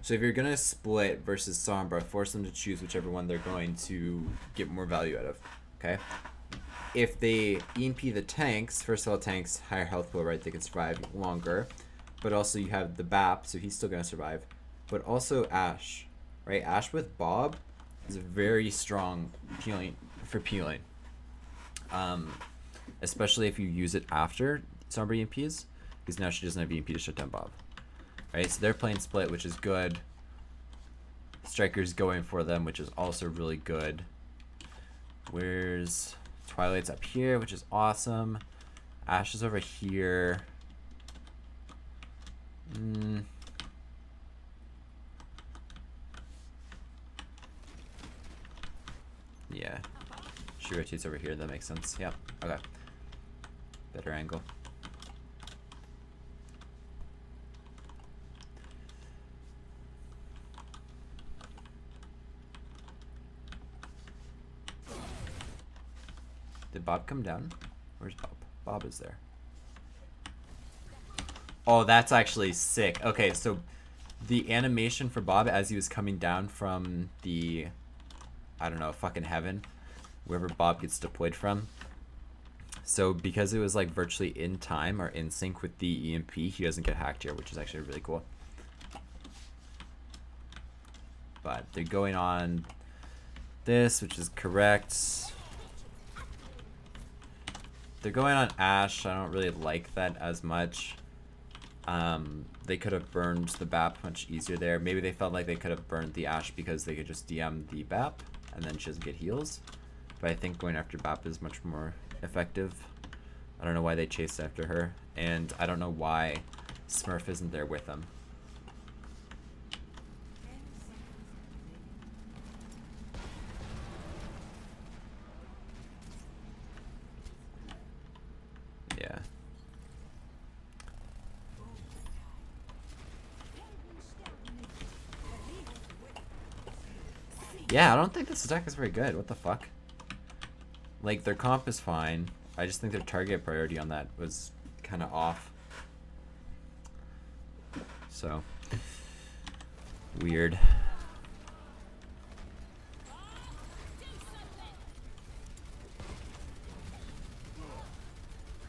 So if you're going to split versus Sombra, force them to choose whichever one they're going to get more value out of, okay? If they EMP the tanks, first of all, tanks, higher health pool, right, they can survive longer. But also you have the BAP, so he's still going to survive. But also Ashe, right? Ashe with Bob is very strong peeling. Especially if you use it after Sombra EMPs, because now she doesn't have EMP to shut down Bob. Right, so they're playing split, which is good. Striker's going for them, which is also really good. Where's Twilight's up here, which is awesome. Ashe is over here. Yeah. She rotates over here, that makes sense. Yeah, okay. Better angle. Did Bob come down? Where's Bob? Bob is there. Oh, that's actually sick. Okay, so the animation for Bob as he was coming down from the, I don't know, fucking heaven, wherever Bob gets deployed from. So because it was like virtually in time or in sync with the EMP, he doesn't get hacked here, which is actually really cool. But they're going on this, which is correct. They're going on Ashe. I don't really like that as much. They could have burned the BAP much easier there. Maybe they felt like they could have burned the Ashe because they could just DM the BAP and then she doesn't get heals. But I think going after BAP is much more effective. I don't know why they chased after her. And I don't know why Smurf isn't there with them. Yeah. Yeah, I don't think this attack is very good. What the fuck? Like, their comp is fine. I just think their target priority on that was kind of off. So, weird.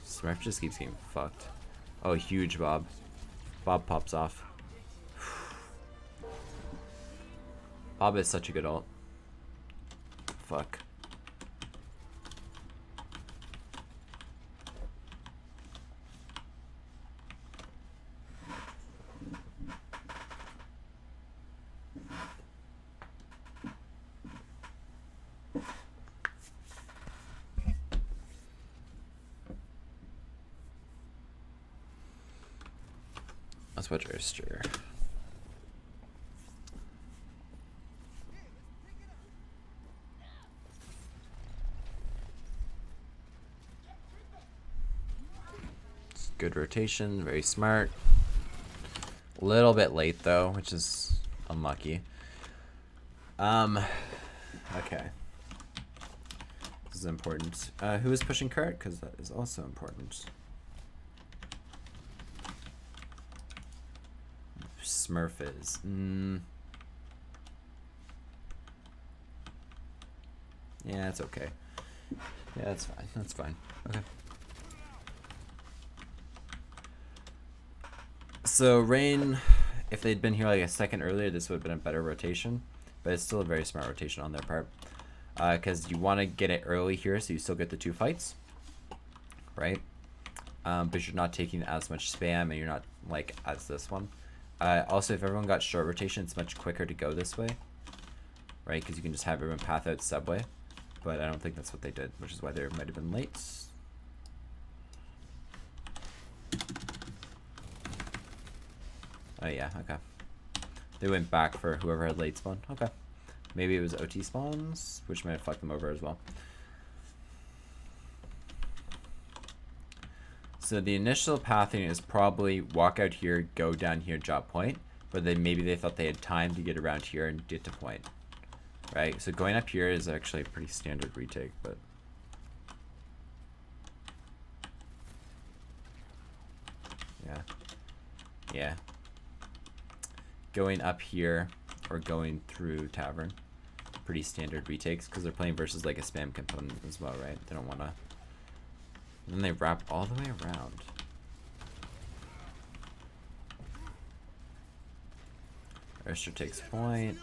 Smurf just keeps getting fucked. Oh, huge Bob. Bob pops off. Bob is such a good ult. Fuck. Let's watch Oyster. Good rotation, very smart. A little bit late though, which is unlucky. Okay. This is important. Who is pushing cart? Because that is also important. Smurf is. Yeah, it's okay. Yeah, that's fine. That's fine. Okay. So Rain, if they'd been here like a second earlier, this would have been a better rotation, but it's still a very smart rotation on their part, because you want to get it early here so you still get the 2 fights, right? But you're not taking as much spam and you're not like as this one. Also, if everyone got short rotation, it's much quicker to go this way, right? Because you can just have everyone path out subway, but I don't think that's what they did, which is why they might have been late. Oh yeah, okay. They went back for whoever had late spawn. Okay. Maybe it was OT spawns, which might have fucked them over as well. So the initial pathing is probably walk out here, go down here, drop point. But then maybe they thought they had time to get around here and get to point. Right? So going up here is actually a pretty standard retake, but... Yeah. Yeah. Going up here or going through tavern. Pretty standard retakes because they're playing versus like a spam component as well, right? They don't want to... And then they wrap all the way around. Ursher takes point.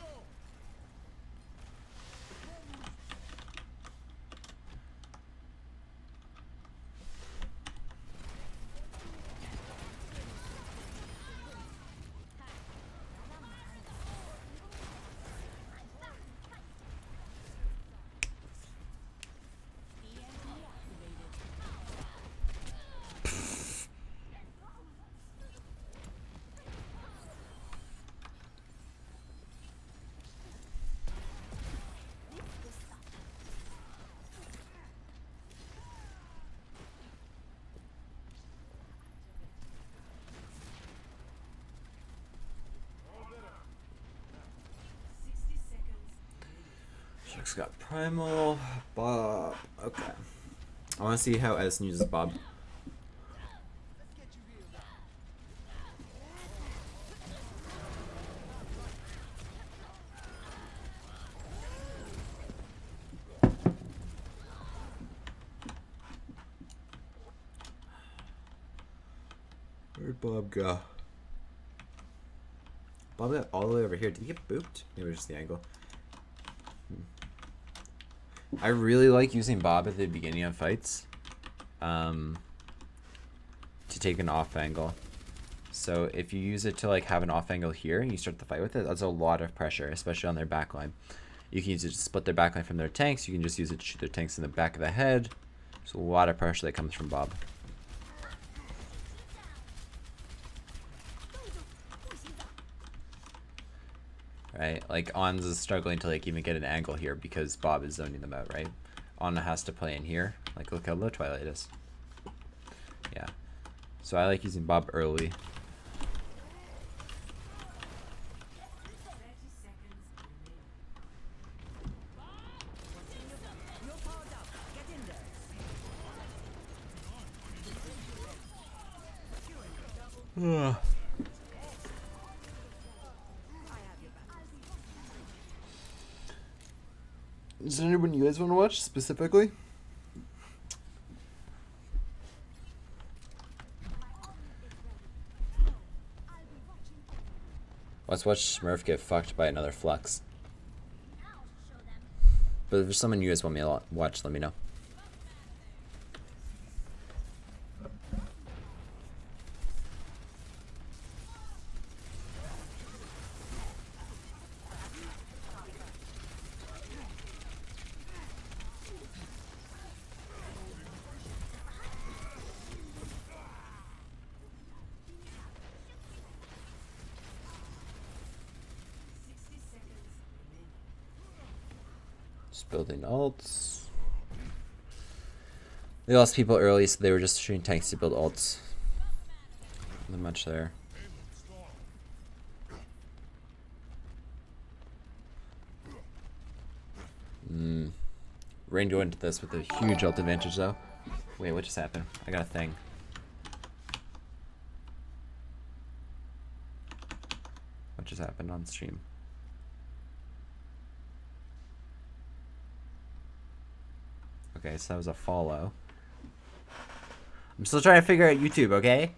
Shark's got primal. Bob. Okay. I want to see how Edison uses Bob. Where'd Bob go? Bob got all the way over here. Did he get booped? Maybe it was just the angle. I really like using Bob at the beginning of fights to take an off angle. So if you use it to like have an off angle here and you start the fight with it, that's a lot of pressure, especially on their backline. You can use it to split their backline from their tanks. You can just use it to shoot their tanks in the back of the head. There's a lot of pressure that comes from Bob. Right, like Ons is struggling to like even get an angle here because Bob is zoning them out, right? Anna has to play in here. Like, look how low Twilight is. Yeah. So I like using Bob early. Is there anyone you guys want to watch specifically? Let's watch Smurf get fucked by another Flux. But if there's someone you guys want me to watch, let me know. Building ults. They lost people early, so they were just shooting tanks to build ults. Not much there. Rain go into this with a huge ult advantage though. Wait, what just happened? I got a thing. What just happened on stream? Okay, so that was a follow. I'm still trying to figure out YouTube, okay?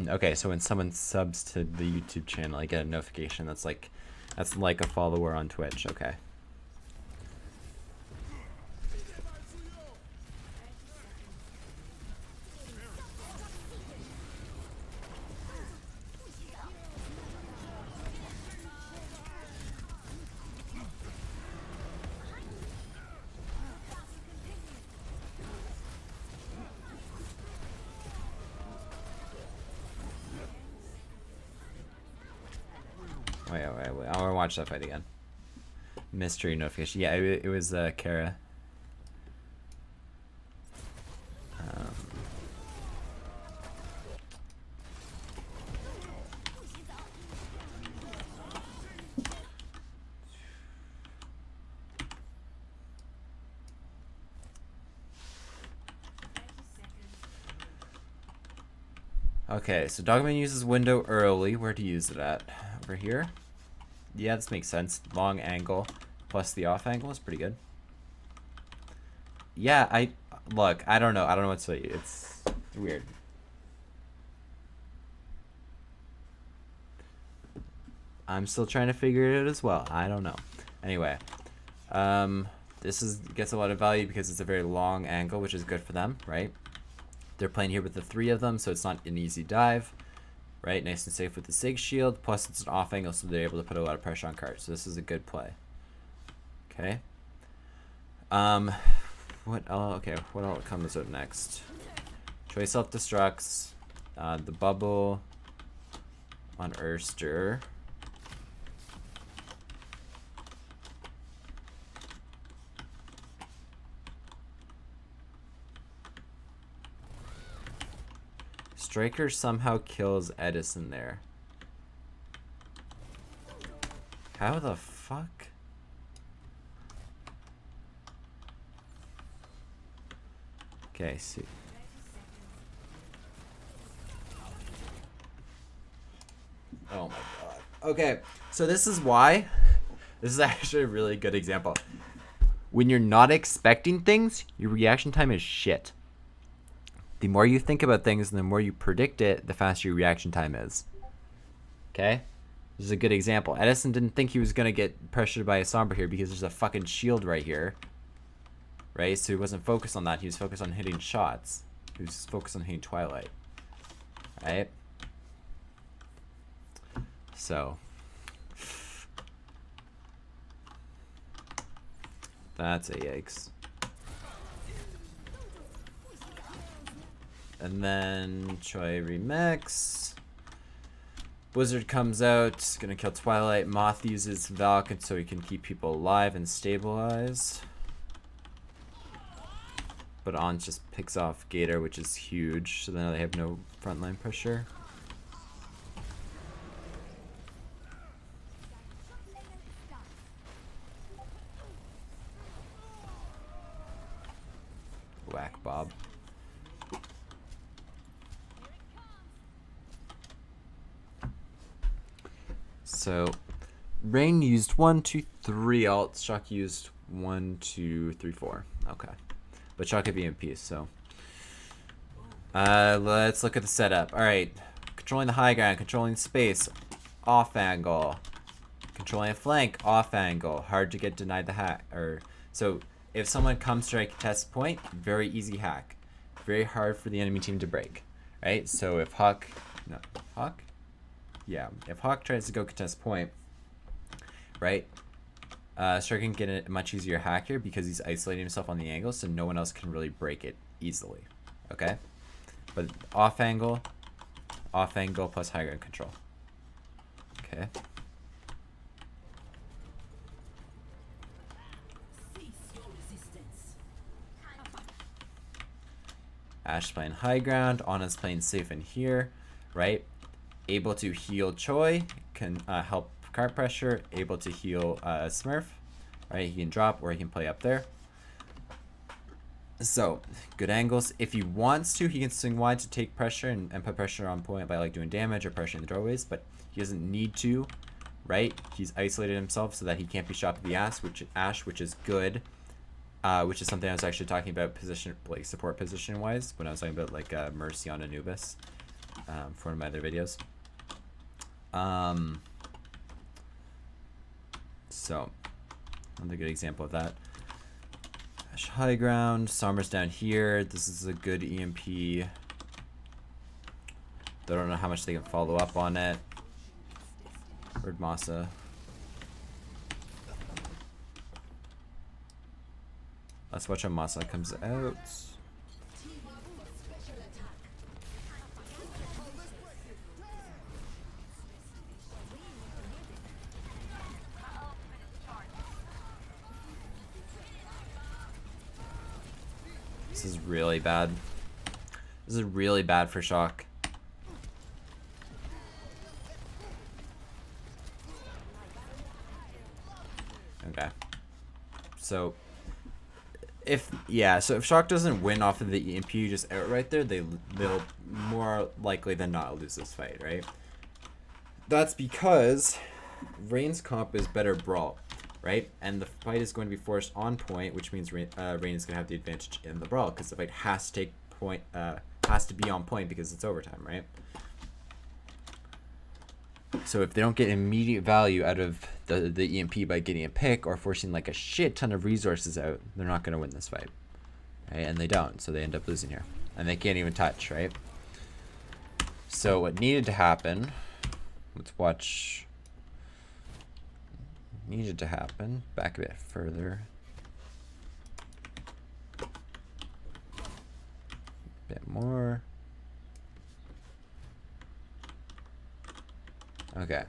Okay, so when someone subs to the YouTube channel, I get a notification that's like a follower on Twitch, okay. wait. I want to watch that fight again. Mystery notification. Yeah, it was Kara. Okay, so Dogman uses window early. Where to use it at? Over here? Yeah, this makes sense. Long angle plus the off angle is pretty good. Yeah, look, I don't know. I don't know what to say. It's weird. I'm still trying to figure it out as well. I don't know. Anyway, this gets a lot of value because it's a very long angle, which is good for them, right? They're playing here with the 3 of them, so it's not an easy dive, right? Nice and safe with the Sig shield. Plus, it's an off angle, so they're able to put a lot of pressure on cards. So this is a good play. Okay. What all comes out next? Choice self-destructs. The bubble on Erster. Striker somehow kills Edison there. How the fuck? Okay, see. Oh my god. Okay, so this is why. This is actually a really good example. When you're not expecting things, your reaction time is shit. The more you think about things and the more you predict it, the faster your reaction time is. Okay? This is a good example. Edison didn't think he was going to get pressured by a Sombra here because there's a fucking shield right here. Right? So he wasn't focused on that. He was focused on hitting shots. He was focused on hitting Twilight. Right? So. That's a yikes. And then Choi remix. Blizzard comes out, gonna kill Twilight. Moth uses Valken so he can keep people alive and stabilize. But Ons just picks off Gator, which is huge, so now they have no frontline pressure. Whack Bob. So, Rain used 1, 2, 3 alts. Shock used 1, 2, 3, 4. Okay. But Shock have EMPs, so. Let's look at the setup. Alright. Controlling the high ground, controlling space, off angle. Controlling a flank, off angle. Hard to get denied the hack. So, if someone comes to a contest point, very easy hack. Very hard for the enemy team to break. Right? So, if Hawk. Yeah, if Hawk tries to go contest point, right, Striker can get a much easier hack here because he's isolating himself on the angle, so no one else can really break it easily, okay? But off angle plus high ground control, okay? Ash playing high ground, Anna's playing safe in here, right? Able to heal Choi, can help card pressure, able to heal Smurf, right? He can drop or he can play up there. So, good angles. If he wants to, he can swing wide to take pressure and put pressure on point by like doing damage or pressuring the doorways, but he doesn't need to, right? He's isolated himself so that he can't be shot with the Ash, which is good. Which is something I was actually talking about support position wise when I was talking about like Mercy on Anubis for one of my other videos. So another good example of that. Ash high ground, Sombra's down here. This is a good EMP. They don't know how much they can follow up on it. Where'd Masa? Let's watch how Masa comes out. This is really bad. This is really bad for Shock. Okay. So if Shock doesn't win off of the EMP just outright there, they'll more likely than not lose this fight, right? That's because Rain's comp is better brawl, right? And the fight is going to be forced on point, which means Rain is going to have the advantage in the brawl because the fight has to take point, has to be on point because it's overtime, right? So if they don't get immediate value out of the EMP by getting a pick or forcing like a shit ton of resources out, they're not going to win this fight, right? And they don't, so they end up losing here, and they can't even touch, right? So what needed to happen? Let's watch. Needed to happen. Back a bit further. Bit more. Okay.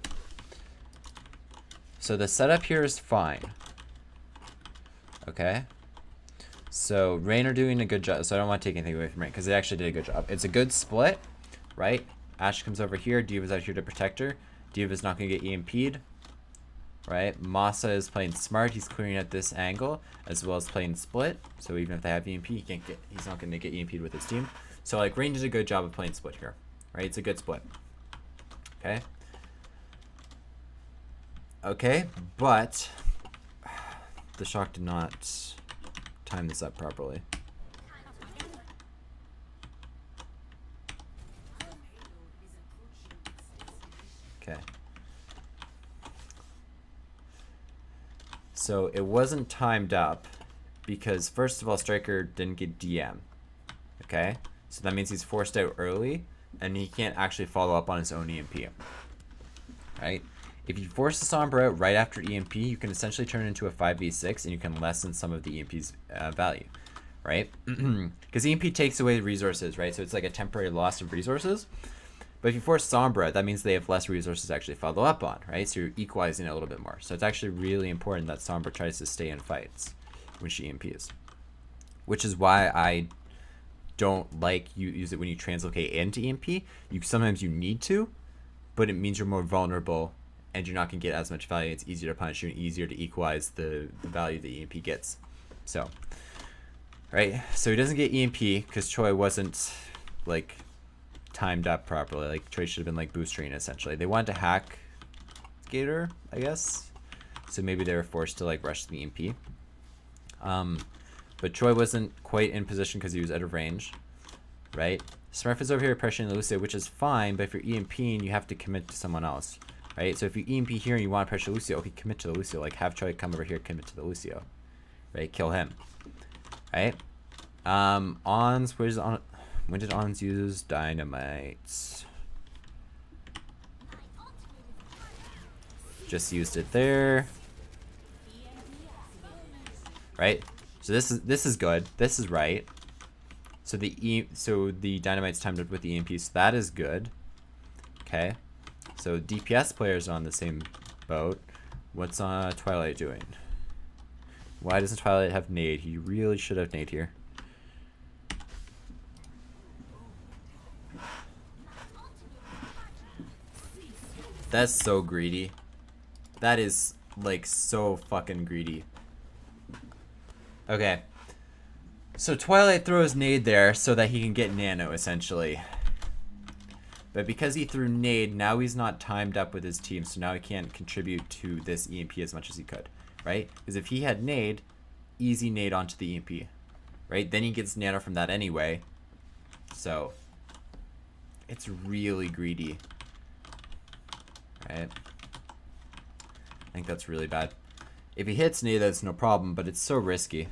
So the setup here is fine. Okay. So Rain are doing a good job. So I don't want to take anything away from Rain because they actually did a good job. It's a good split, right? Ashe comes over here. Diva's out here to protect her. Diva's not going to get EMP'd, right? Masa is playing smart. He's clearing at this angle as well as playing split. So even if they have EMP, he's not going to get EMP'd with his team. So like Rain did a good job of playing split here, right? It's a good split. Okay. Okay, but the Shock did not time this up properly. Okay. So it wasn't timed up because first of all, Striker didn't get DM. Okay? So that means he's forced out early and he can't actually follow up on his own EMP. Right? If you force the Sombra out right after EMP, you can essentially turn it into a 5v6 and you can lessen some of the EMP's value, right? Because EMP takes away resources, right? So it's like a temporary loss of resources. But if you force Sombra, that means they have less resources to actually follow up on, right? So you're equalizing it a little bit more. So it's actually really important that Sombra tries to stay in fights when she EMPs. Which is why I don't like you use it when you translocate into EMP. Sometimes you need to, but it means you're more vulnerable and you're not going to get as much value. It's easier to punish you and easier to equalize the value the EMP gets. So, right? So he doesn't get EMP because Choi wasn't, like, timed up properly. Like, Choi should have been, like, boostering, essentially. They wanted to hack Gator, I guess. So maybe they were forced to, like, rush the EMP. But Choi wasn't quite in position because he was out of range, right? Smurf is over here pressuring Lucio, which is fine, but if you're EMPing, you have to commit to someone else. Right, so if you EMP here and you want to pressure Lucio, okay, commit to the Lucio. Like, have Choi come over here, commit to the Lucio. Right, kill him. Right? Ons, where's On? When did Ons use dynamite? Just used it there. Right? So this is good. This is right. So the dynamite's timed up with the EMP, so that is good. Okay. So DPS players are on the same boat. What's Twilight doing? Why doesn't Twilight have nade? He really should have nade here. That's so greedy. That is like so fucking greedy. Okay. So Twilight throws nade there so that he can get nano essentially. But because he threw nade, now he's not timed up with his team, so now he can't contribute to this EMP as much as he could, right? Because if he had nade, easy nade onto the EMP, right? Then he gets nano from that anyway. So it's really greedy, right? I think that's really bad. If he hits nade, that's no problem, but it's so risky.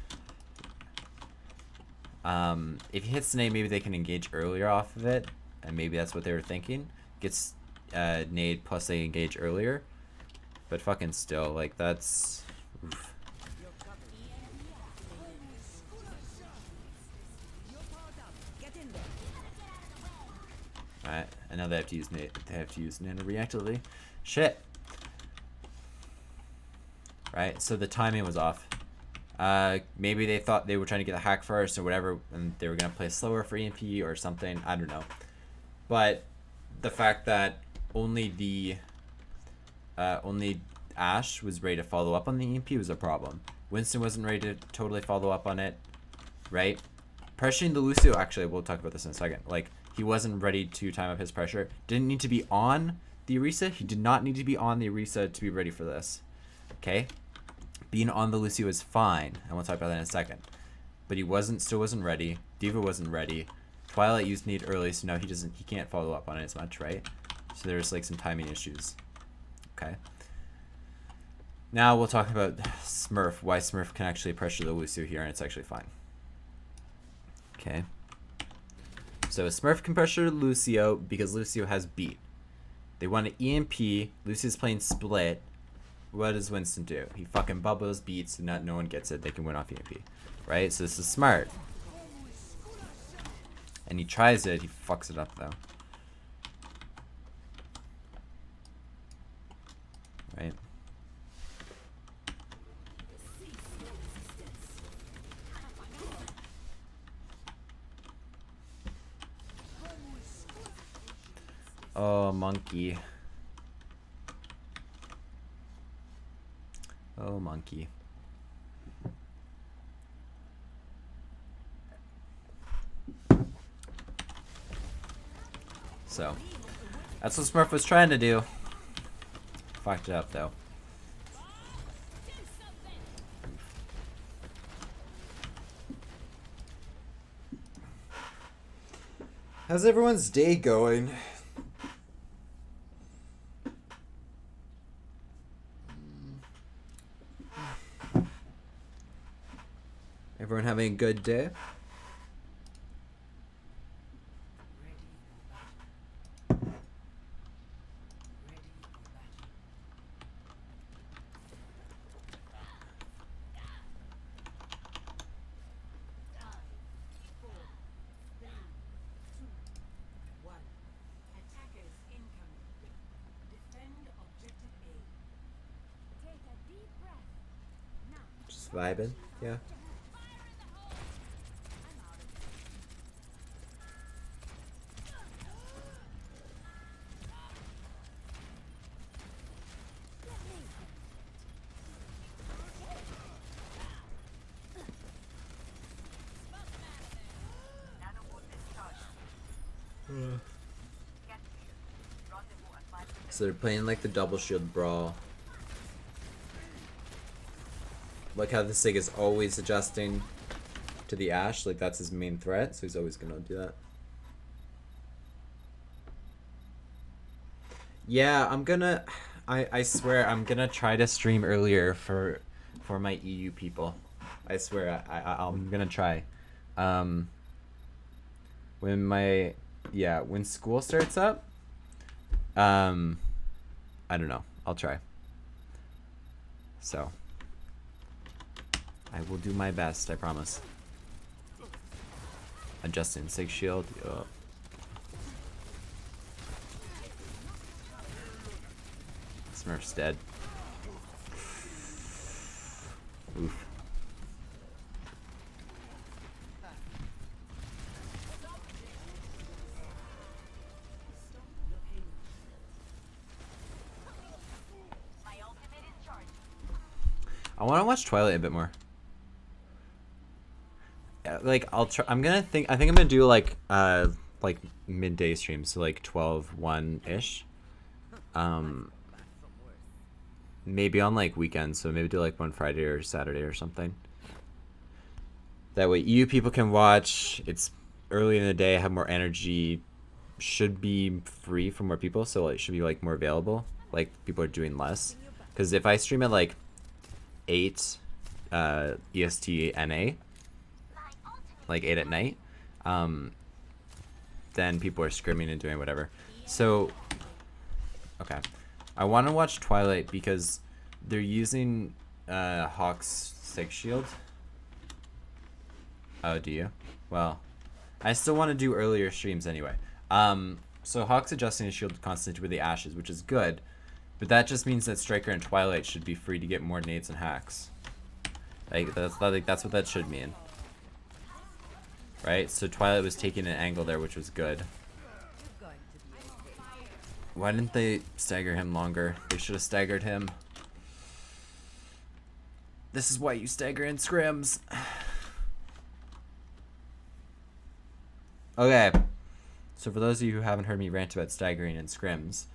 If he hits nade, maybe they can engage earlier off of it. And maybe that's what they were thinking. Gets nade plus they engage earlier. But fucking still, like that's... Oof. Alright, and now they have to use nade. They have to use nano reactively. Shit. Right, so the timing was off. Maybe they thought they were trying to get the hack first or whatever, and they were gonna play slower for EMP or something. I don't know. But the fact that only Ashe was ready to follow up on the EMP was a problem. Winston wasn't ready to totally follow up on it, right? Pressuring the Lucio, actually, we'll talk about this in a second. Like, he wasn't ready to time up his pressure. Didn't need to be on the Orisa. He did not need to be on the Orisa to be ready for this. Okay? Being on the Lucio is fine, and we'll talk about that in a second. But he still wasn't ready. D.Va wasn't ready. Twilight used need early, so now he can't follow up on it as much, right? So there's like some timing issues. Okay. Now we'll talk about Smurf, why Smurf can actually pressure the Lucio here, and it's actually fine. Okay. So Smurf can pressure Lucio because Lucio has beat. They want an EMP. Lucio's playing split. What does Winston do? He fucking bubbles beats, and no one gets it. They can win off EMP, right? So this is smart. And he tries it. He fucks it up though. Right. Oh, monkey. Oh, monkey. So, that's what Smurf was trying to do. Fucked it up, though. How's everyone's day going? Everyone having a good day? Just vibing, yeah. So they're playing like the double shield brawl. Like how the Sig is always adjusting to the Ashe, like that's his main threat, so he's always gonna do that. Yeah, I swear I'm gonna try to stream earlier for my EU people. I swear I'm gonna try. When school starts up, I don't know. I'll try. So I will do my best, I promise. Adjusting Sig shield. Ugh. Smurf's dead. Oof. I want to watch Twilight a bit more. Like I think I'm gonna do like midday streams, so like 12-1-ish. Maybe on like weekends, so maybe do like one Friday or Saturday or something. That way you people can watch. It's early in the day, have more energy, should be free for more people, so it should be like more available. Like people are doing less. Because if I stream at like 8 EST NA, like 8 at night, then people are scrimming and doing whatever. So, okay. I want to watch Twilight because they're using Hawk's Sig Shield. Oh, do you? Well, I still want to do earlier streams anyway. So Hawk's adjusting his shield constantly with the Ashes, which is good. But that just means that Striker and Twilight should be free to get more nades and hacks. Like that's what that should mean. Right? So Twilight was taking an angle there, which was good. Why didn't they stagger him longer? They should have staggered him. This is why you stagger in scrims. Okay. So for those of you who haven't heard me rant about staggering in scrims,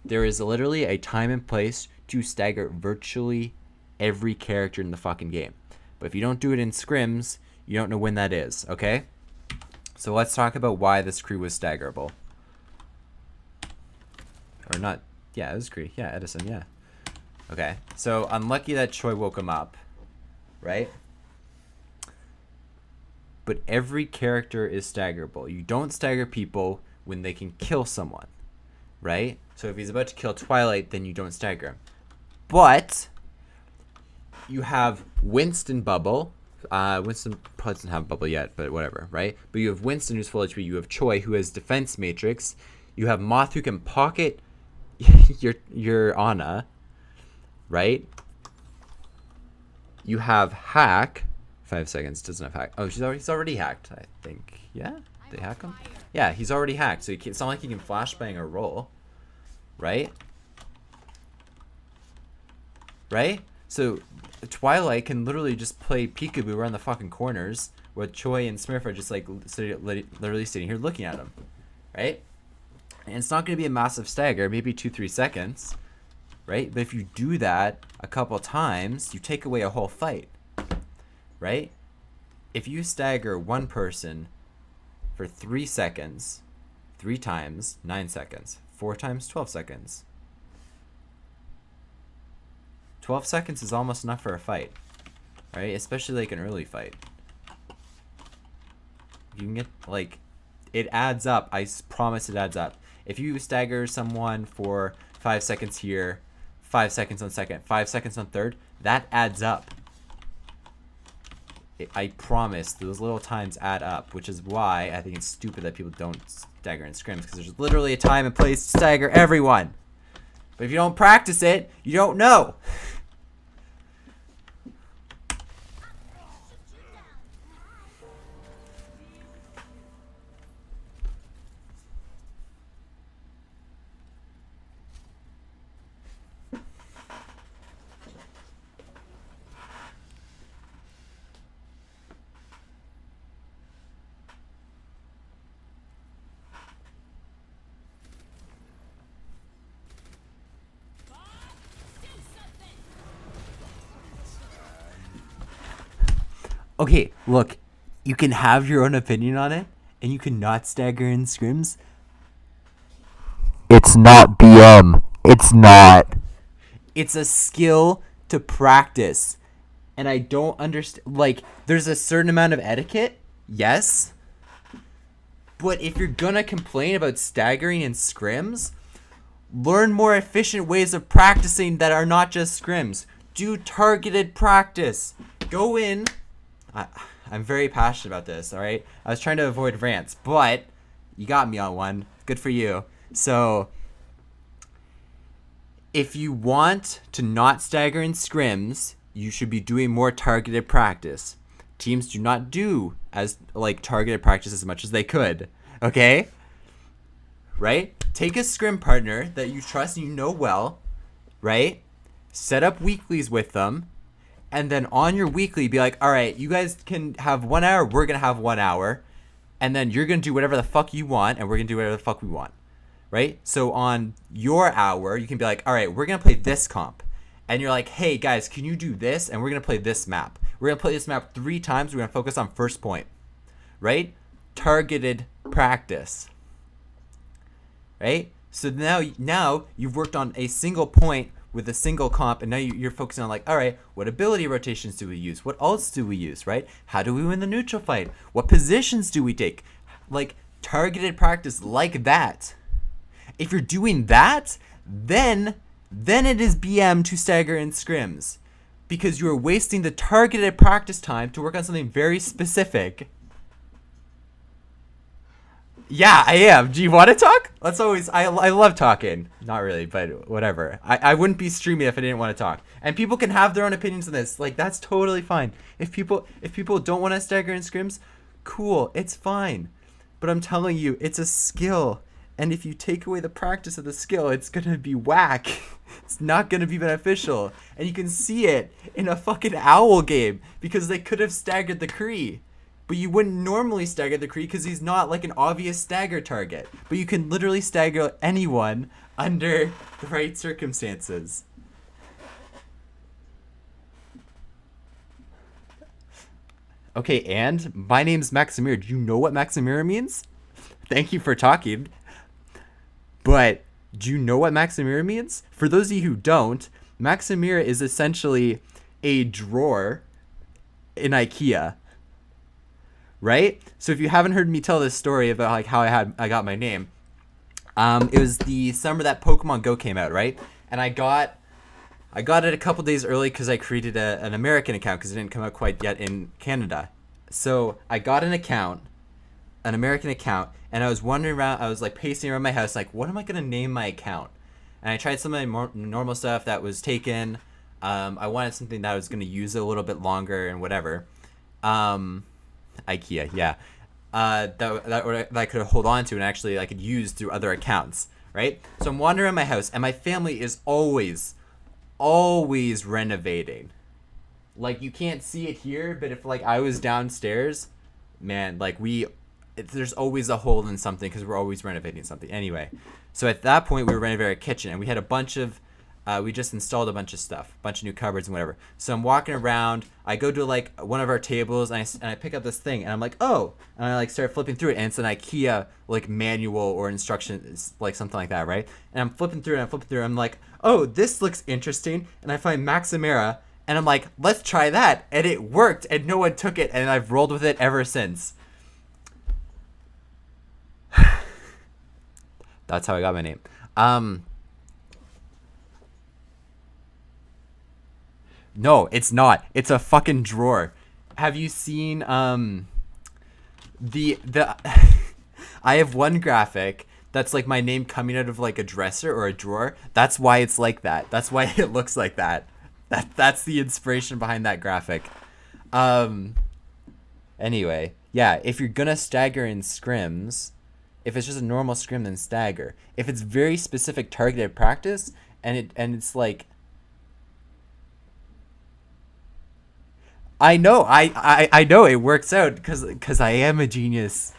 there is literally a time and place to stagger virtually every character in the fucking game. But if you don't do it in scrims, you don't know when that is, okay? So let's talk about why this crew was staggerable. Or not. Yeah, it was Cree. Yeah, Edison, yeah. Okay. So unlucky that Choi woke him up. Right? But every character is staggerable. You don't stagger people when they can kill someone. Right? So if he's about to kill Twilight, then you don't stagger him. But you have Winston Bubble. Winston probably doesn't have Bubble yet, but whatever, right? But you have Winston who's full HP. You have Choi who has Defense Matrix. You have Moth who can pocket your Ana, right? You have Hack. 5 seconds doesn't have Hack. Oh, he's already hacked, I think. Yeah, they hack him. Yeah, he's already hacked, so it's not like he can flashbang or roll, right? Right? So Twilight can literally just play peekaboo around the fucking corners, where Choi and Smurf are just like literally sitting here looking at him, right? And it's not going to be a massive stagger, maybe 2-3 seconds, right? But if you do that a couple times, you take away a whole fight, right? If you stagger one person for 3 seconds, 3 times, 9 seconds, 4 times, 12 seconds. 12 seconds is almost enough for a fight, right? Especially like an early fight. You can get, like, it adds up. I promise it adds up. If you stagger someone for 5 seconds here, 5 seconds on second, 5 seconds on third, that adds up. I promise those little times add up, which is why I think it's stupid that people don't stagger in scrims, because there's literally a time and place to stagger everyone. But if you don't practice it, you don't know. Okay, look, you can have your own opinion on it, and you cannot stagger in scrims. It's not BM. It's not. It's a skill to practice. And I don't understand. Like, there's a certain amount of etiquette, yes. But if you're gonna complain about staggering in scrims, learn more efficient ways of practicing that are not just scrims. Do targeted practice. Go in. I'm very passionate about this, all right? I was trying to avoid rants, but you got me on one. Good for you. So if you want to not stagger in scrims, you should be doing more targeted practice. Teams do not do as targeted practice as much as they could, okay? Right? Take a scrim partner that you trust and you know well, right? Set up weeklies with them. And then on your weekly, be like, all right, you guys can have 1 hour. We're going to have 1 hour. And then you're going to do whatever the fuck you want. And we're going to do whatever the fuck we want. Right? So on your hour, you can be like, all right, we're going to play this comp. And you're like, hey, guys, can you do this? And we're going to play this map. We're going to play this map 3 times. We're going to focus on first point. Right? Targeted practice. Right? So now you've worked on a single point with a single comp, and now you're focusing on all right, what ability rotations do we use? What ults do we use, right? How do we win the neutral fight? What positions do we take? Targeted practice like that. If you're doing that, then it is BM to stagger in scrims, because you are wasting the targeted practice time to work on something very specific. Yeah, I am. Do you want to talk? Let's always. I love talking. Not really, but whatever. I wouldn't be streaming if I didn't want to talk. And people can have their own opinions on this. Like that's totally fine. If people don't want to stagger in scrims, cool. It's fine. But I'm telling you, it's a skill. And if you take away the practice of the skill, it's gonna be whack. It's not gonna be beneficial. And you can see it in a fucking owl game because they could have staggered the Kree. But you wouldn't normally stagger the Kree because he's not like an obvious stagger target. But you can literally stagger anyone under the right circumstances. Okay, and my name's Maximir. Do you know what Maximira means? Thank you for talking. But do you know what Maximira means? For those of you who don't, Maximira is essentially a drawer in IKEA. Right? So if you haven't heard me tell this story about like how I got my name, it was the summer that Pokemon Go came out, right? And I got it a couple days early because I created an American account because it didn't come out quite yet in Canada. So I got an American account, and I was wandering around. I was like pacing around my house, like, what am I gonna name my account? And I tried some of my more normal stuff that was taken. I wanted something that I was gonna use a little bit longer and whatever. IKEA, yeah. That I could hold on to and actually I could use through other accounts, right? So I'm wandering around my house, and my family is always renovating. Like you can't see it here, but if like I was downstairs, man, like there's always a hole in something because we're always renovating something. Anyway, so at that point we were renovating our kitchen, and we had a bunch of we just installed a bunch of stuff, a bunch of new cupboards and whatever. So I'm walking around. I go to like one of our tables, and I pick up this thing, and I'm like, oh, and I like start flipping through it, and it's an IKEA like manual or instruction, like something like that, right? And I'm flipping through it, I'm like, oh, this looks interesting, and I find Maximera, and I'm like, let's try that, and it worked, and no one took it, and I've rolled with it ever since. That's how I got my name. No, it's not. It's a fucking drawer. Have you seen the I have one graphic that's like my name coming out of like a dresser or a drawer. That's why it's like that. That's why it looks like that. That's the inspiration behind that graphic. Anyway, yeah, if you're gonna stagger in scrims, if it's just a normal scrim, then stagger. If it's very specific targeted practice and it's like I know it works out because I am a genius.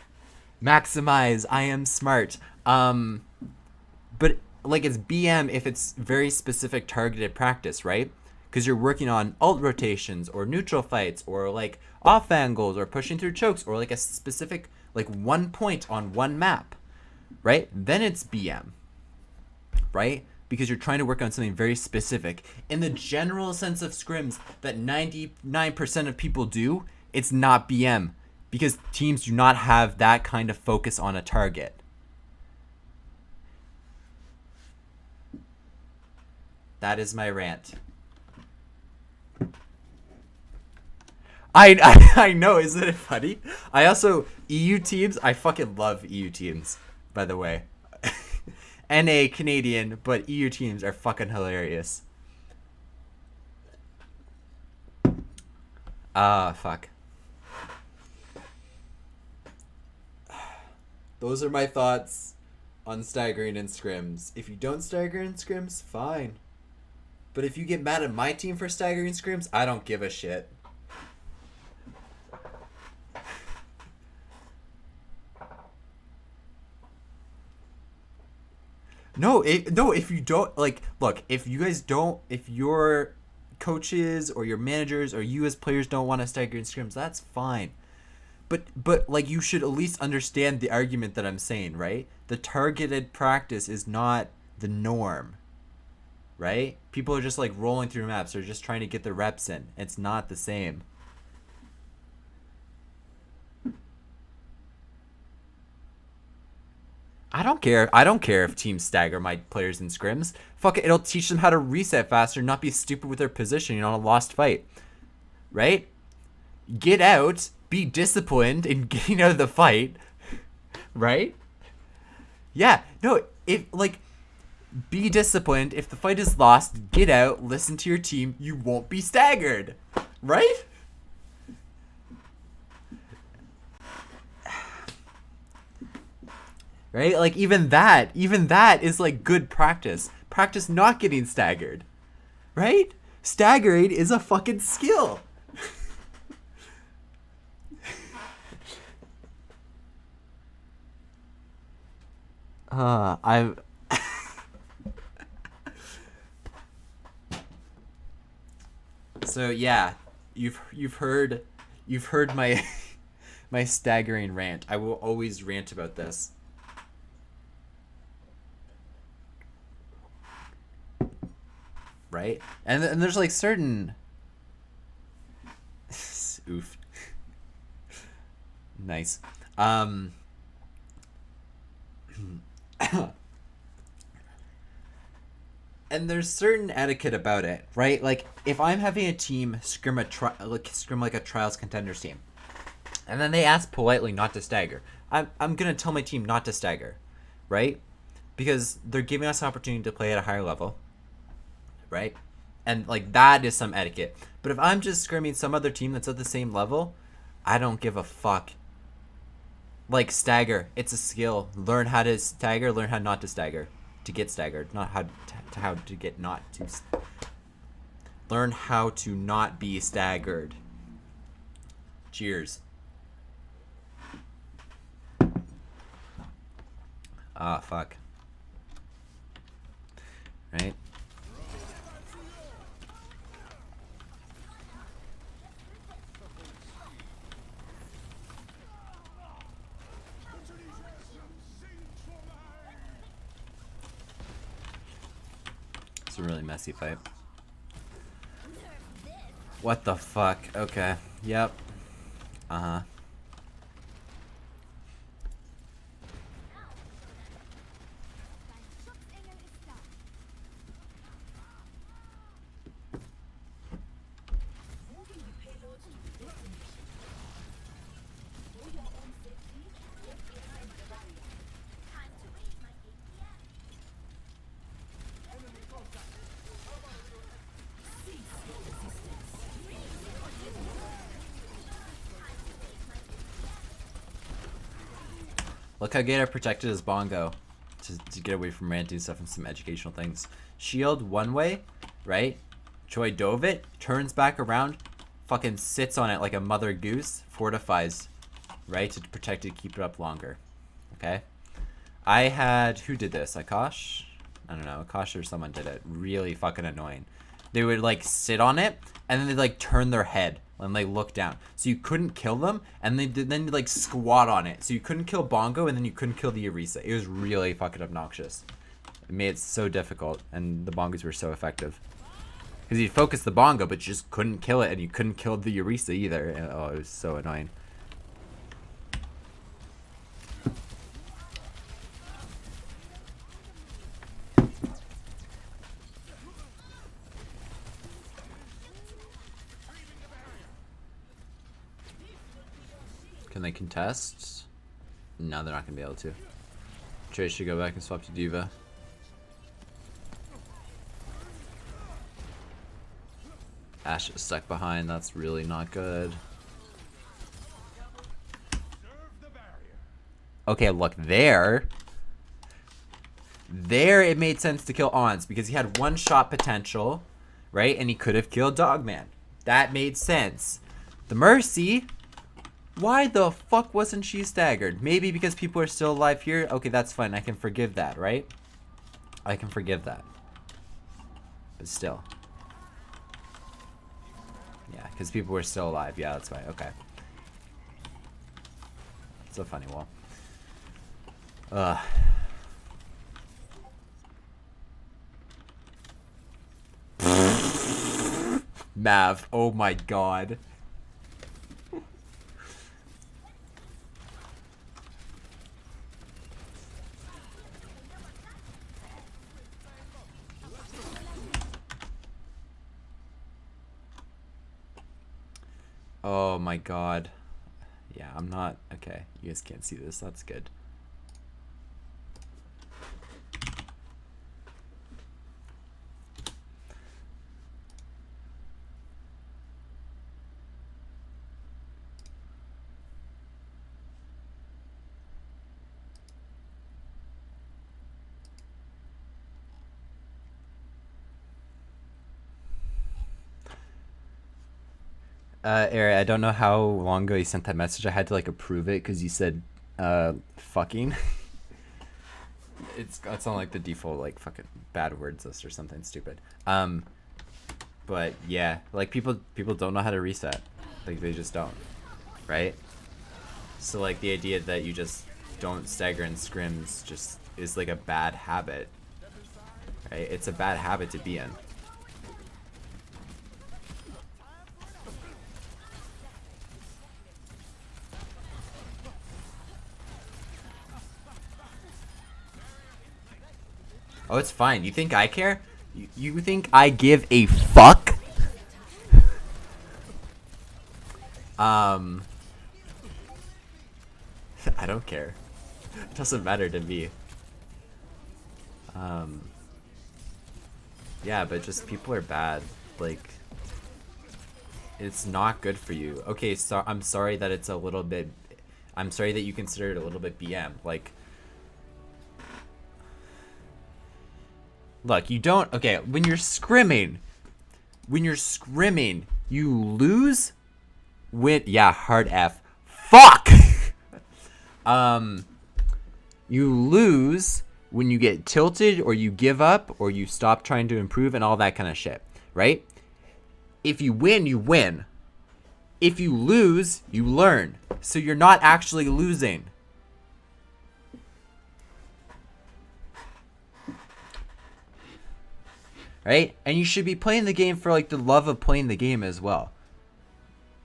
Maximize, I am smart. But like it's BM if it's very specific targeted practice, right? Because you're working on alt rotations or neutral fights or like off angles or pushing through chokes or like a specific like 1 point on one map, right? Then it's BM, right? Because you're trying to work on something very specific. In the general sense of scrims that 99% of people do, it's not BM. Because teams do not have that kind of focus on a target. That is my rant. I know, isn't it funny? I also, EU teams, I fucking love EU teams, by the way. NA Canadian, but EU teams are fucking hilarious. Fuck. Those are my thoughts on staggering in scrims. If you don't stagger in scrims, fine. But if you get mad at my team for staggering scrims, I don't give a shit. No, if you don't, like, look, if your coaches or your managers or you as players don't want to stagger in scrims, that's fine. But like, you should at least understand the argument that I'm saying, right? The targeted practice is not the norm, right? People are just like rolling through maps. They're just trying to get their reps in. It's not the same. I don't care if teams stagger my players in scrims. Fuck it, it'll teach them how to reset faster and not be stupid with their positioning on a lost fight. Right? Get out, be disciplined in getting out of the fight. right? Yeah, no, if, like, be disciplined. If the fight is lost, get out, listen to your team. You won't be staggered, right? Right? Like, even that is, like, good practice. Practice not getting staggered, right? Staggering is a fucking skill. I've So yeah, you've heard my my staggering rant. I will always rant about this. Right? And there's like certain oof. Nice. And there's certain etiquette about it, right? Like if I'm having a team scrim like a trials contenders team, and then they ask politely not to stagger, I'm gonna tell my team not to stagger, right? Because they're giving us an opportunity to play at a higher level, right? And like that is some etiquette. But if I'm just scrimming some other team that's at the same level, I don't give a fuck. Like stagger, it's a skill. Learn how to stagger. Learn how not to stagger. To get staggered, not how to get not to. Learn how to not be staggered. Cheers. Ah, fuck. Right? It's a really messy fight. What the fuck? Okay. Yep. Uh-huh. Look how Gator protected his bongo to get away from ranting stuff and some educational things. Shield one way, right? Choi dove it, turns back around, fucking sits on it like a mother goose, fortifies, right? To protect it, keep it up longer. Okay? I had, who did this? Akash? I don't know, Akash or someone did it. Really fucking annoying. They would like sit on it and then they'd like turn their head and like look down. So you couldn't kill them and then like squat on it. So you couldn't kill Bongo and then you couldn't kill the Orisa. It was really fucking obnoxious. It made it so difficult and the Bongos were so effective. Because you'd focus the Bongo but you just couldn't kill it and you couldn't kill the Orisa either. And, oh, it was so annoying. Can they contest? No, they're not going to be able to. Trace should go back and swap to Diva. Ashe is stuck behind. That's really not good. Okay, look, there it made sense to kill Ons because he had one shot potential, right? And he could have killed Dogman. That made sense. The Mercy... Why the fuck wasn't she staggered? Maybe because people are still alive here? Okay, that's fine. I can forgive that, right? I can forgive that. But still. Yeah, because people were still alive. Yeah, that's fine. Okay. It's a funny wall. Mav. Oh my god. Oh my god. Yeah, I'm not... Okay, you guys can't see this. That's good. Eric, I don't know how long ago you sent that message. I had to like approve it because you said fucking. It's on like the default like fucking bad words list or something stupid. But yeah, like people don't know how to reset. Like they just don't, right? So like the idea that you just don't stagger in scrims just is like a bad habit, right? It's a bad habit to be in. Oh, it's fine. You think I care? You think I give a fuck? I don't care. It doesn't matter to me. Yeah, but just people are bad. Like, it's not good for you. Okay, so I'm sorry that it's a little bit. I'm sorry that you consider it a little bit BM. Like, look, you don't. Okay, when you're scrimming, you lose. Yeah, hard F. Fuck. You lose when you get tilted or you give up or you stop trying to improve and all that kind of shit, right? If you win, you win. If you lose, you learn. So you're not actually losing. Right? And you should be playing the game for like the love of playing the game as well.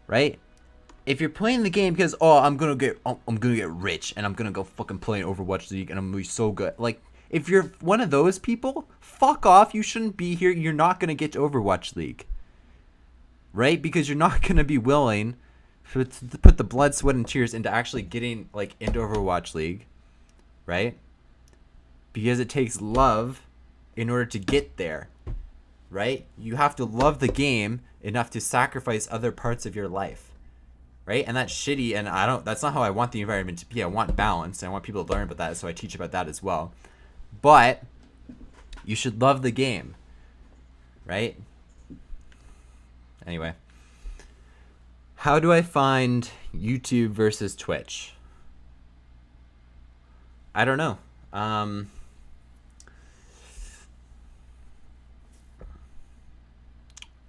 Right? If you're playing the game because I'm gonna get rich and I'm gonna go fucking play an Overwatch League and I'm gonna be so good. Like, if you're one of those people, fuck off. You shouldn't be here. You're not gonna get to Overwatch League, right? Because you're not gonna be willing to put the blood, sweat, and tears into actually getting like into Overwatch League, right? Because it takes love in order to get there, right? You have to love the game enough to sacrifice other parts of your life. Right? And that's shitty, and that's not how I want the environment to be. I want balance, and I want people to learn about that, so I teach about that as well. But you should love the game. Right? Anyway. How do I find YouTube versus Twitch? I don't know. I'm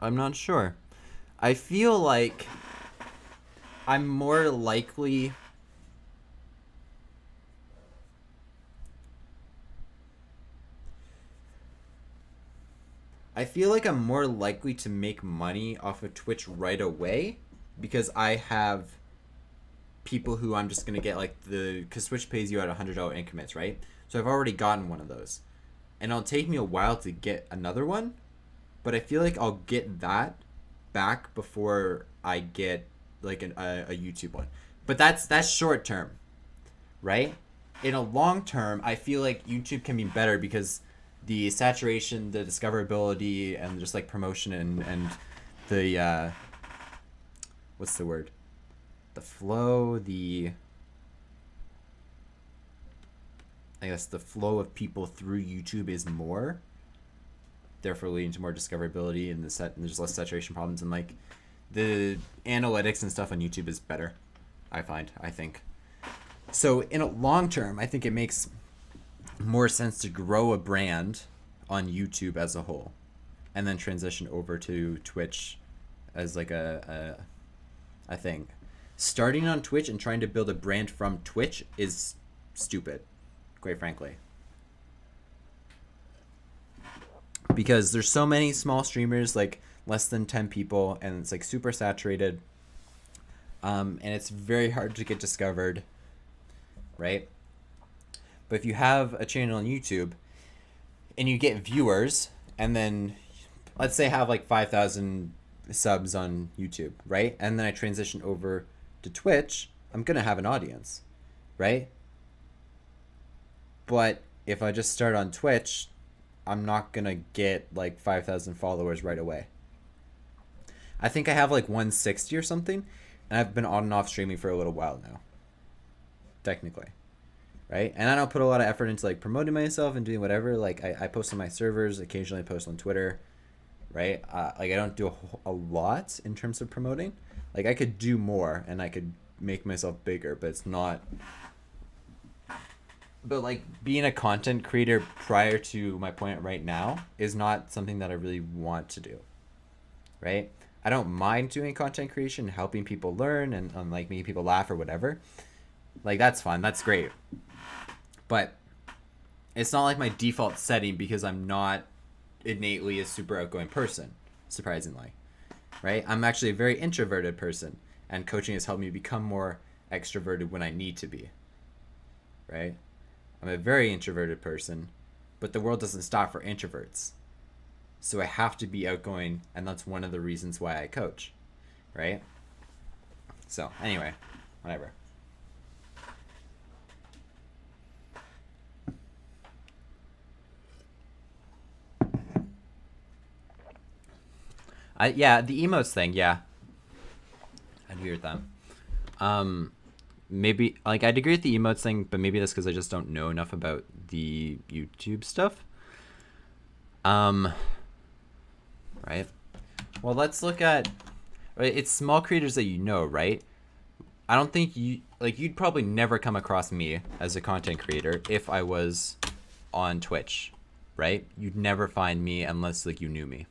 not sure. I feel like I'm more likely I'm more likely to make money off of Twitch right away because I have people who I'm just going to get like because Twitch pays you at $100 increments, right? So I've already gotten one of those. And it'll take me a while to get another one, but I feel like I'll get that back before I get like a YouTube one. But that's short term, right? In a long term, I feel like YouTube can be better because the saturation, the discoverability, and just like promotion and the what's the word? The flow, I guess the flow of people through YouTube is more, therefore leading to more discoverability and and there's less saturation problems, and like the analytics and stuff on YouTube is better, I think. So in a long term, I think it makes more sense to grow a brand on YouTube as a whole and then transition over to Twitch as like a thing. Starting on Twitch and trying to build a brand from Twitch is stupid, quite frankly. Because there's so many small streamers, like less than 10 people, and it's like super saturated. And it's very hard to get discovered, right? But if you have a channel on YouTube and you get viewers, and then let's say have like 5,000 subs on YouTube, right? And then I transition over to Twitch, I'm going to have an audience, right? But if I just start on Twitch, I'm not going to get like 5,000 followers right away. I think I have like 160 or something, and I've been on and off streaming for a little while now, technically, right? And I don't put a lot of effort into like promoting myself and doing whatever. Like I post on my servers, occasionally post on Twitter, right? Like I don't do a lot in terms of promoting. Like I could do more and I could make myself bigger, but it's not. But like being a content creator prior to my point right now is not something that I really want to do, right? I don't mind doing content creation, helping people learn and like making people laugh or whatever. Like that's fun, that's great. But it's not like my default setting because I'm not innately a super outgoing person, surprisingly, right? I'm actually a very introverted person, and coaching has helped me become more extroverted when I need to be, right? I'm a very introverted person, but the world doesn't stop for introverts. So I have to be outgoing, and that's one of the reasons why I coach, right? So, anyway, whatever. Yeah, the emotes thing, yeah. I'd agree with them. Maybe like I'd agree with the emotes thing, but maybe that's because I just don't know enough about the YouTube stuff. Right. Well, let's look at. Right, it's small creators that you know, right? I don't think you'd probably never come across me as a content creator if I was on Twitch, right? You'd never find me unless like you knew me,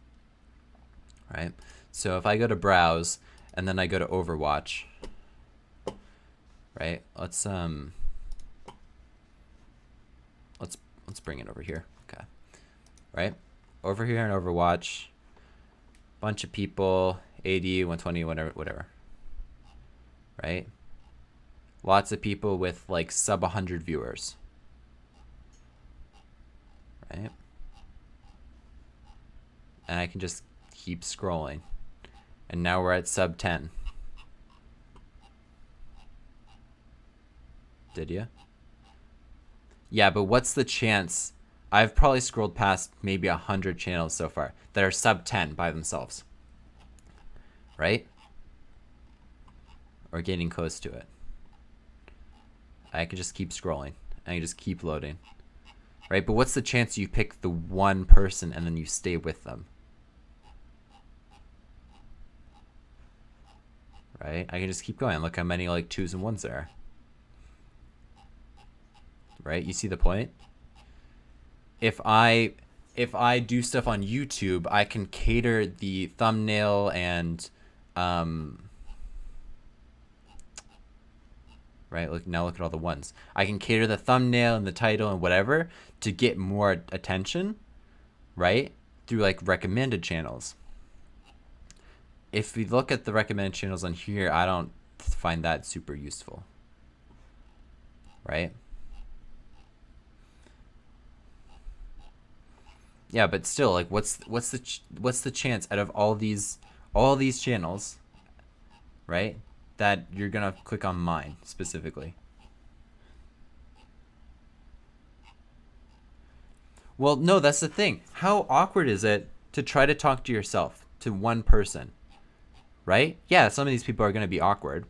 right? So if I go to browse and then I go to Overwatch, right? Let's bring it over here. Okay. Right? Over here in Overwatch, bunch of people, 80, 120, whatever. Right? Lots of people with like sub 100 viewers. Right? And I can just keep scrolling. And now we're at sub 10. Did you? Yeah, but what's the chance? I've probably scrolled past maybe 100 channels so far that are sub 10 by themselves. Right? Or getting close to it. I can just keep scrolling. I can just keep loading. Right? But what's the chance you pick the one person and then you stay with them? Right? I can just keep going. Look how many like 2s and 1s there are. Right? You see the point? If I do stuff on YouTube, I can cater the thumbnail and right, look at all the ones. I can cater the thumbnail and the title and whatever to get more attention, right? Through like recommended channels. If we look at the recommended channels on here, I don't find that super useful. Right? Yeah, but still, like, what's the chance out of all these channels, right, that you're gonna click on mine specifically? Well, no, that's the thing. How awkward is it to try to talk to yourself, to one person, right? Yeah, some of these people are gonna be awkward,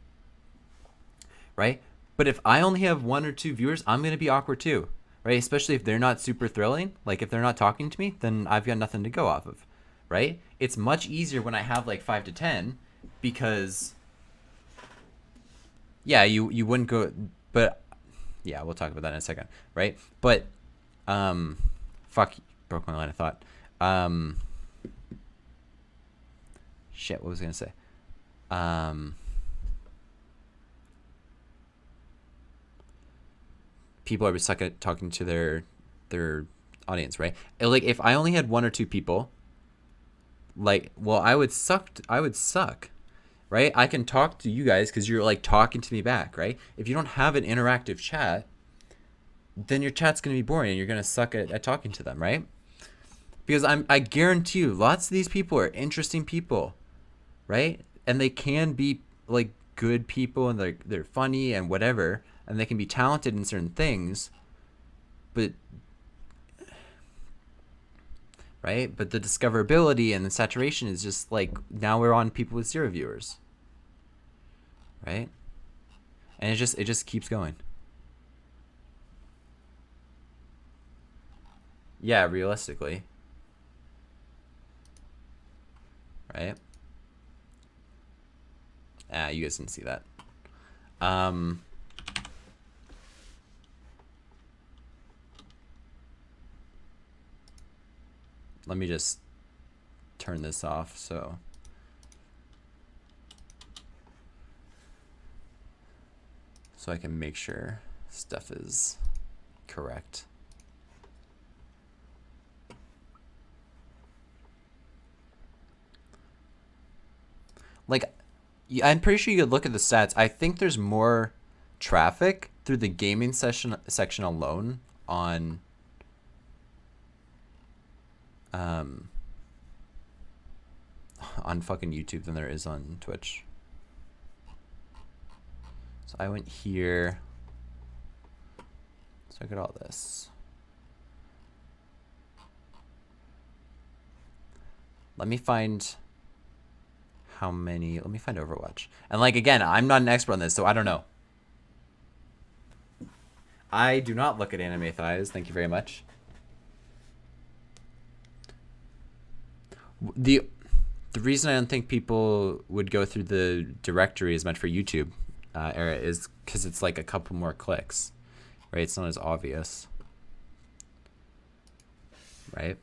right? But if I only have 1 or 2 viewers, I'm gonna be awkward too. Right? Especially if they're not super thrilling. Like if they're not talking to me, then I've got nothing to go off of. Right? It's much easier when I have like 5 to 10 because yeah, you wouldn't go, but yeah, we'll talk about that in a second, right? But fuck, broke my line of thought. Shit, what was I going to say? People are stuck at talking to their audience, right? Like if I only had 1 or 2 people, like, well, I would suck, right? I can talk to you guys because you're like talking to me back, right? If you don't have an interactive chat, then your chat's gonna be boring and you're gonna suck at talking to them, right? Because I guarantee you, lots of these people are interesting people, right? And they can be like good people and they're funny and whatever, and they can be talented in certain things, but right? But the discoverability and the saturation is just like now we're on people with 0 viewers, right? And it just keeps going. Yeah, realistically. right? You guys didn't see that. Let me just turn this off so I can make sure stuff is correct. Like, I'm pretty sure you could look at the stats. I think there's more traffic through the gaming section alone on fucking YouTube than there is on Twitch. So I went here. So look at all this. Let me find how many. Let me find Overwatch. And like, again, I'm not an expert on this, so I don't know. I do not look at anime thighs. Thank you very much. The reason I don't think people would go through the directory as much for YouTube era is because it's like a couple more clicks, right? It's not as obvious, right?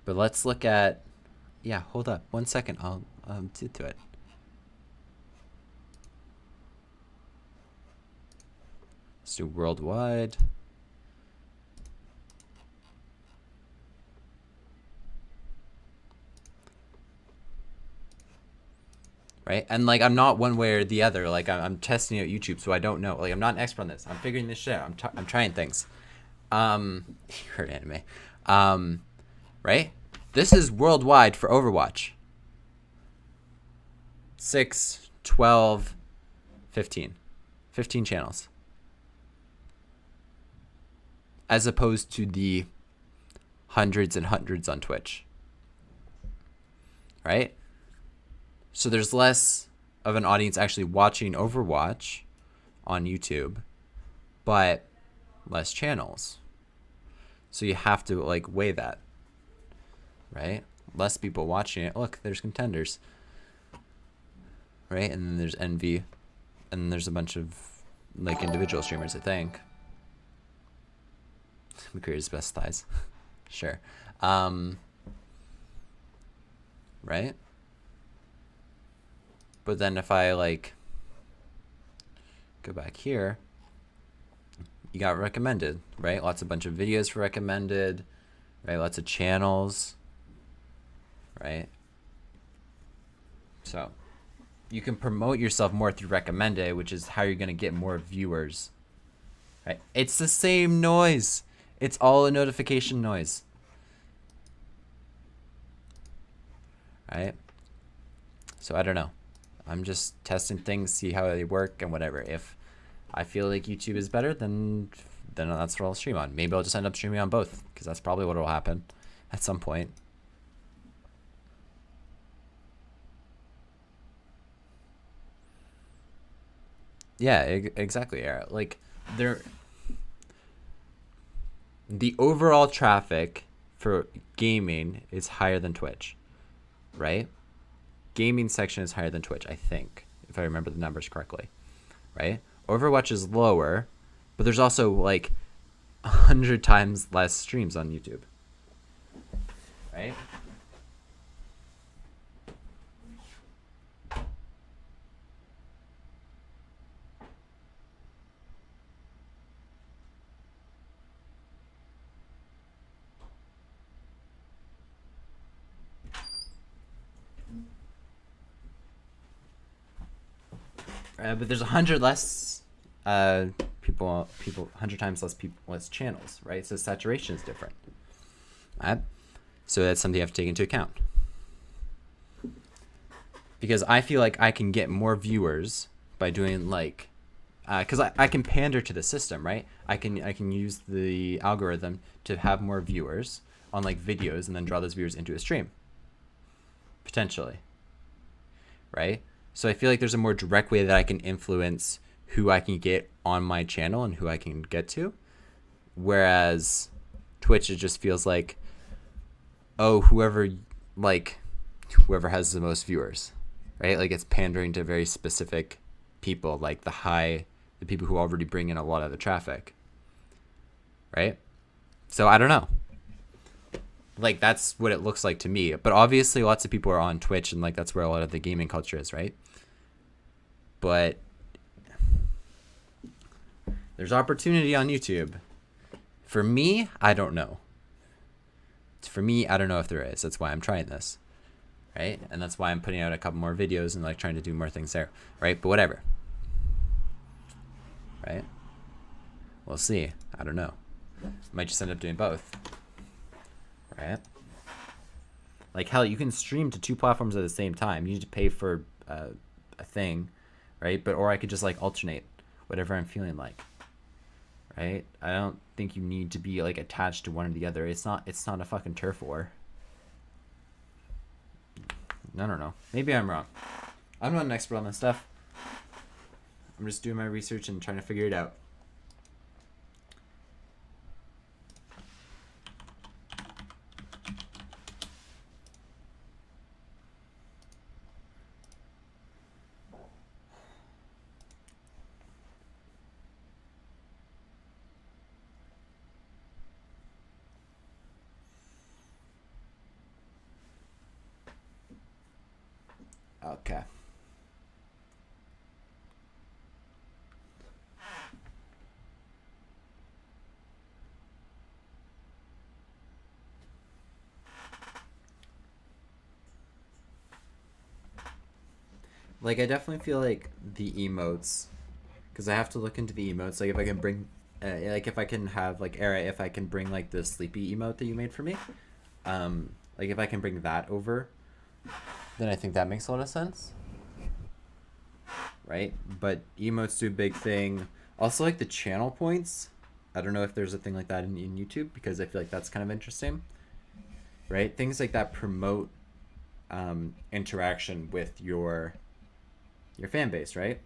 But let's look at, yeah, hold up 1 second. I'll get to it. Let's do worldwide. Right? And like, I'm not one way or the other. Like, I'm testing out YouTube, so I don't know. Like, I'm not an expert on this. I'm figuring this shit out. I'm trying things. You heard anime. Right? This is worldwide for Overwatch. 6, 12, 15. 15 channels. As opposed to the hundreds and hundreds on Twitch. Right? So there's less of an audience actually watching Overwatch on YouTube, but less channels. So you have to like weigh that. Right? Less people watching it. Look, there's contenders. Right? And then there's Envy. And then there's a bunch of like individual streamers, I think. McCreary's best thighs. Sure. Right? But then if I like go back here, you got recommended, right? Lots of bunch of videos for recommended, right? Lots of channels. Right? So you can promote yourself more through recommended, which is how you're going to get more viewers. Right? It's the same noise. It's all a notification noise. Right? So I don't know. I'm just testing things, see how they work and whatever. If I feel like YouTube is better, then that's what I'll stream on. Maybe I'll just end up streaming on both, because that's probably what will happen at some point. Yeah, exactly. Yeah. Like, the overall traffic for gaming is higher than Twitch, right? Gaming section is higher than Twitch, I think, if I remember the numbers correctly, right? Overwatch is lower, but there's also like 100 times less streams on YouTube, right? But there's 100 less people, 100 times less channels, right? So saturation is different. Right? So that's something you have to take into account. Because I feel like I can get more viewers by doing like because I can pander to the system, right? I can use the algorithm to have more viewers on like videos and then draw those viewers into a stream, potentially, right? So I feel like there's a more direct way that I can influence who I can get on my channel and who I can get to, whereas Twitch, it just feels like, oh, whoever has the most viewers, right? Like it's pandering to very specific people, like the people who already bring in a lot of the traffic, right? So I don't know. Like that's what it looks like to me. But obviously lots of people are on Twitch and like that's where a lot of the gaming culture is, right? But there's opportunity on YouTube. For me, I don't know. For me, I don't know if there is. That's why I'm trying this, right? And that's why I'm putting out a couple more videos and like trying to do more things there, right? But whatever, right? We'll see. I don't know. Might just end up doing both, right? Like hell, you can stream to 2 platforms at the same time. You need to pay for a thing, right? But or I could just like alternate whatever I'm feeling like, right? I don't think you need to be like attached to one or the other. It's not a fucking turf war. I don't know. Maybe I'm wrong. I'm not an expert on this stuff. I'm just doing my research and trying to figure it out. Okay. Like I definitely feel like the emotes, because I have to look into the emotes. Like if I can bring, like if I can have like Era, if I can bring like the sleepy emote that you made for me, like if I can bring that over, then I think that makes a lot of sense, right? But emotes do a big thing. Also like the channel points. I don't know if there's a thing like that in YouTube, because I feel like that's kind of interesting, right? Things like that promote interaction with your fan base, right?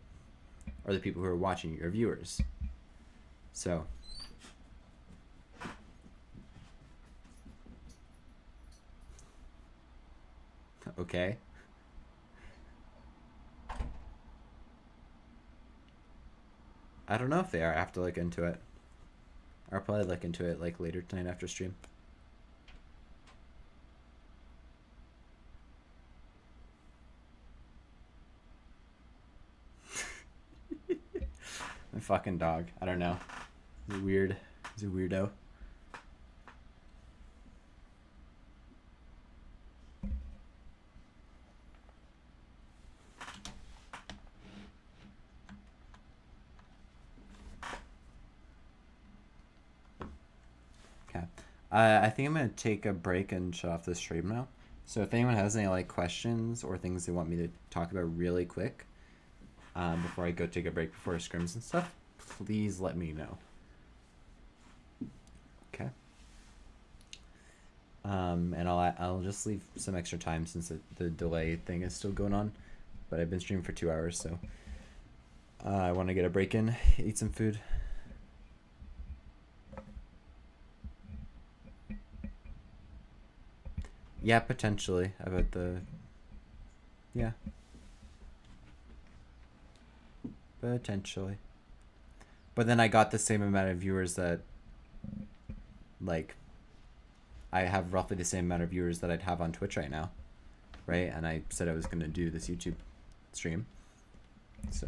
Or the people who are watching, your viewers. So okay. I don't know if they are. I have to look into it. I'll probably look into it like later tonight after stream. My fucking dog. I don't know. He's weird. He's a weirdo. Okay. I think I'm gonna take a break and shut off the stream now. So if anyone has any like questions or things they want me to talk about really quick, before I go take a break before scrims and stuff, please let me know. Okay. And I'll just leave some extra time since the delay thing is still going on, but I've been streaming for 2 hours, so I want to get a break in, eat some food. Yeah, potentially. About yeah. Potentially. But then I got the same amount of viewers that, like, I have roughly the same amount of viewers that I'd have on Twitch right now, right? And I said I was going to do this YouTube stream. So.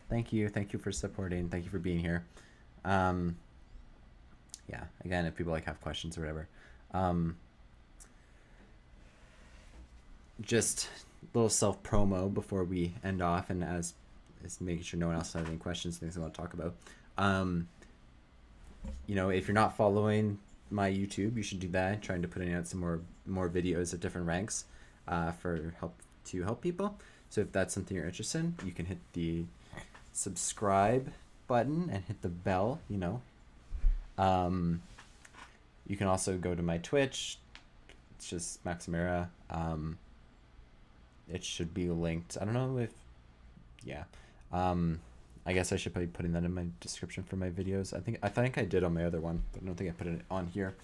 Thank you. Thank you for supporting. Thank you for being here. Yeah, again, if people like have questions or whatever. Just a little self promo before we end off, and as making sure no one else has any questions, things I want to talk about. You know, if you're not following my YouTube, you should do that. I'm trying to put out some more videos at different ranks. for help people. So if that's something you're interested in, you can hit the subscribe button and hit the bell. You can also go to my Twitch. It's just Maximera. It should be linked. I don't know if, yeah. I guess I should probably be putting that in my description for my videos. I think I did on my other one, but I don't think I put it on here.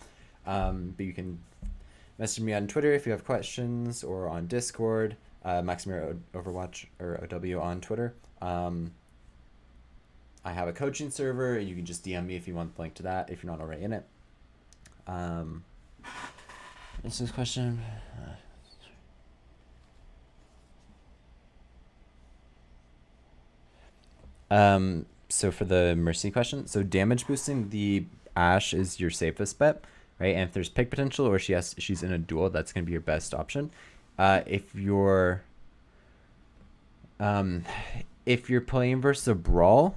But you can message me on Twitter if you have questions, or on Discord, Maximera Overwatch or OW on Twitter. I have a coaching server. You can just DM me if you want the link to that, if you're not already in it. What's this question? So for the Mercy question, so damage boosting the Ashe is your safest bet, right? And if there's pick potential, or she's in a duel, that's gonna be your best option. If you're playing versus a brawl,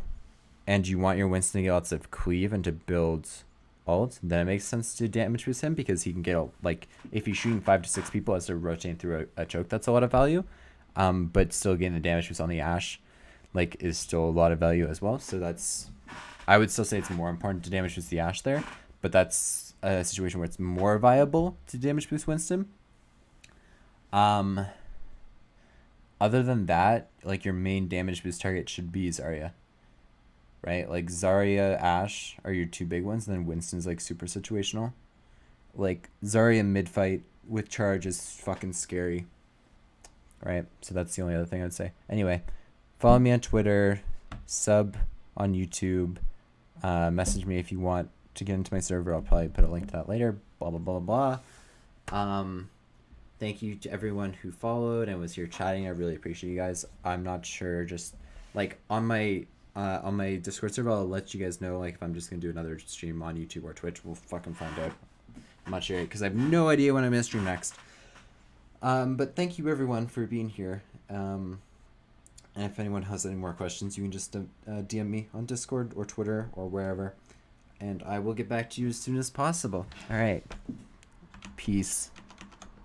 and you want your Winston to get lots of cleave and to build ult, then it makes sense to damage boost him, because he can get if he's shooting 5 to 6 people as they're rotating through a choke, that's a lot of value. But still getting the damage boost on the Ashe is still a lot of value as well. So I would still say it's more important to damage boost the Ashe there, but that's a situation where it's more viable to damage boost Winston. Other than that, your main damage boost target should be Zarya, right? Zarya, Ashe are your two big ones, and then Winston's super situational. Zarya mid fight with charge is fucking scary, right? So that's the only other thing I'd say. Anyway, follow me on Twitter, sub on YouTube, message me if you want to get into my server. I'll probably put a link to that later. Blah blah blah blah. Thank you to everyone who followed and was here chatting. I really appreciate you guys. I'm not sure, just on my Discord server, I'll let you guys know if I'm just gonna do another stream on YouTube or Twitch. We'll fucking find out. I'm not sure, because I have no idea when I'm gonna stream next. But thank you everyone for being here. And if anyone has any more questions, you can just DM me on Discord or Twitter or wherever, and I will get back to you as soon as possible. All right. Peace.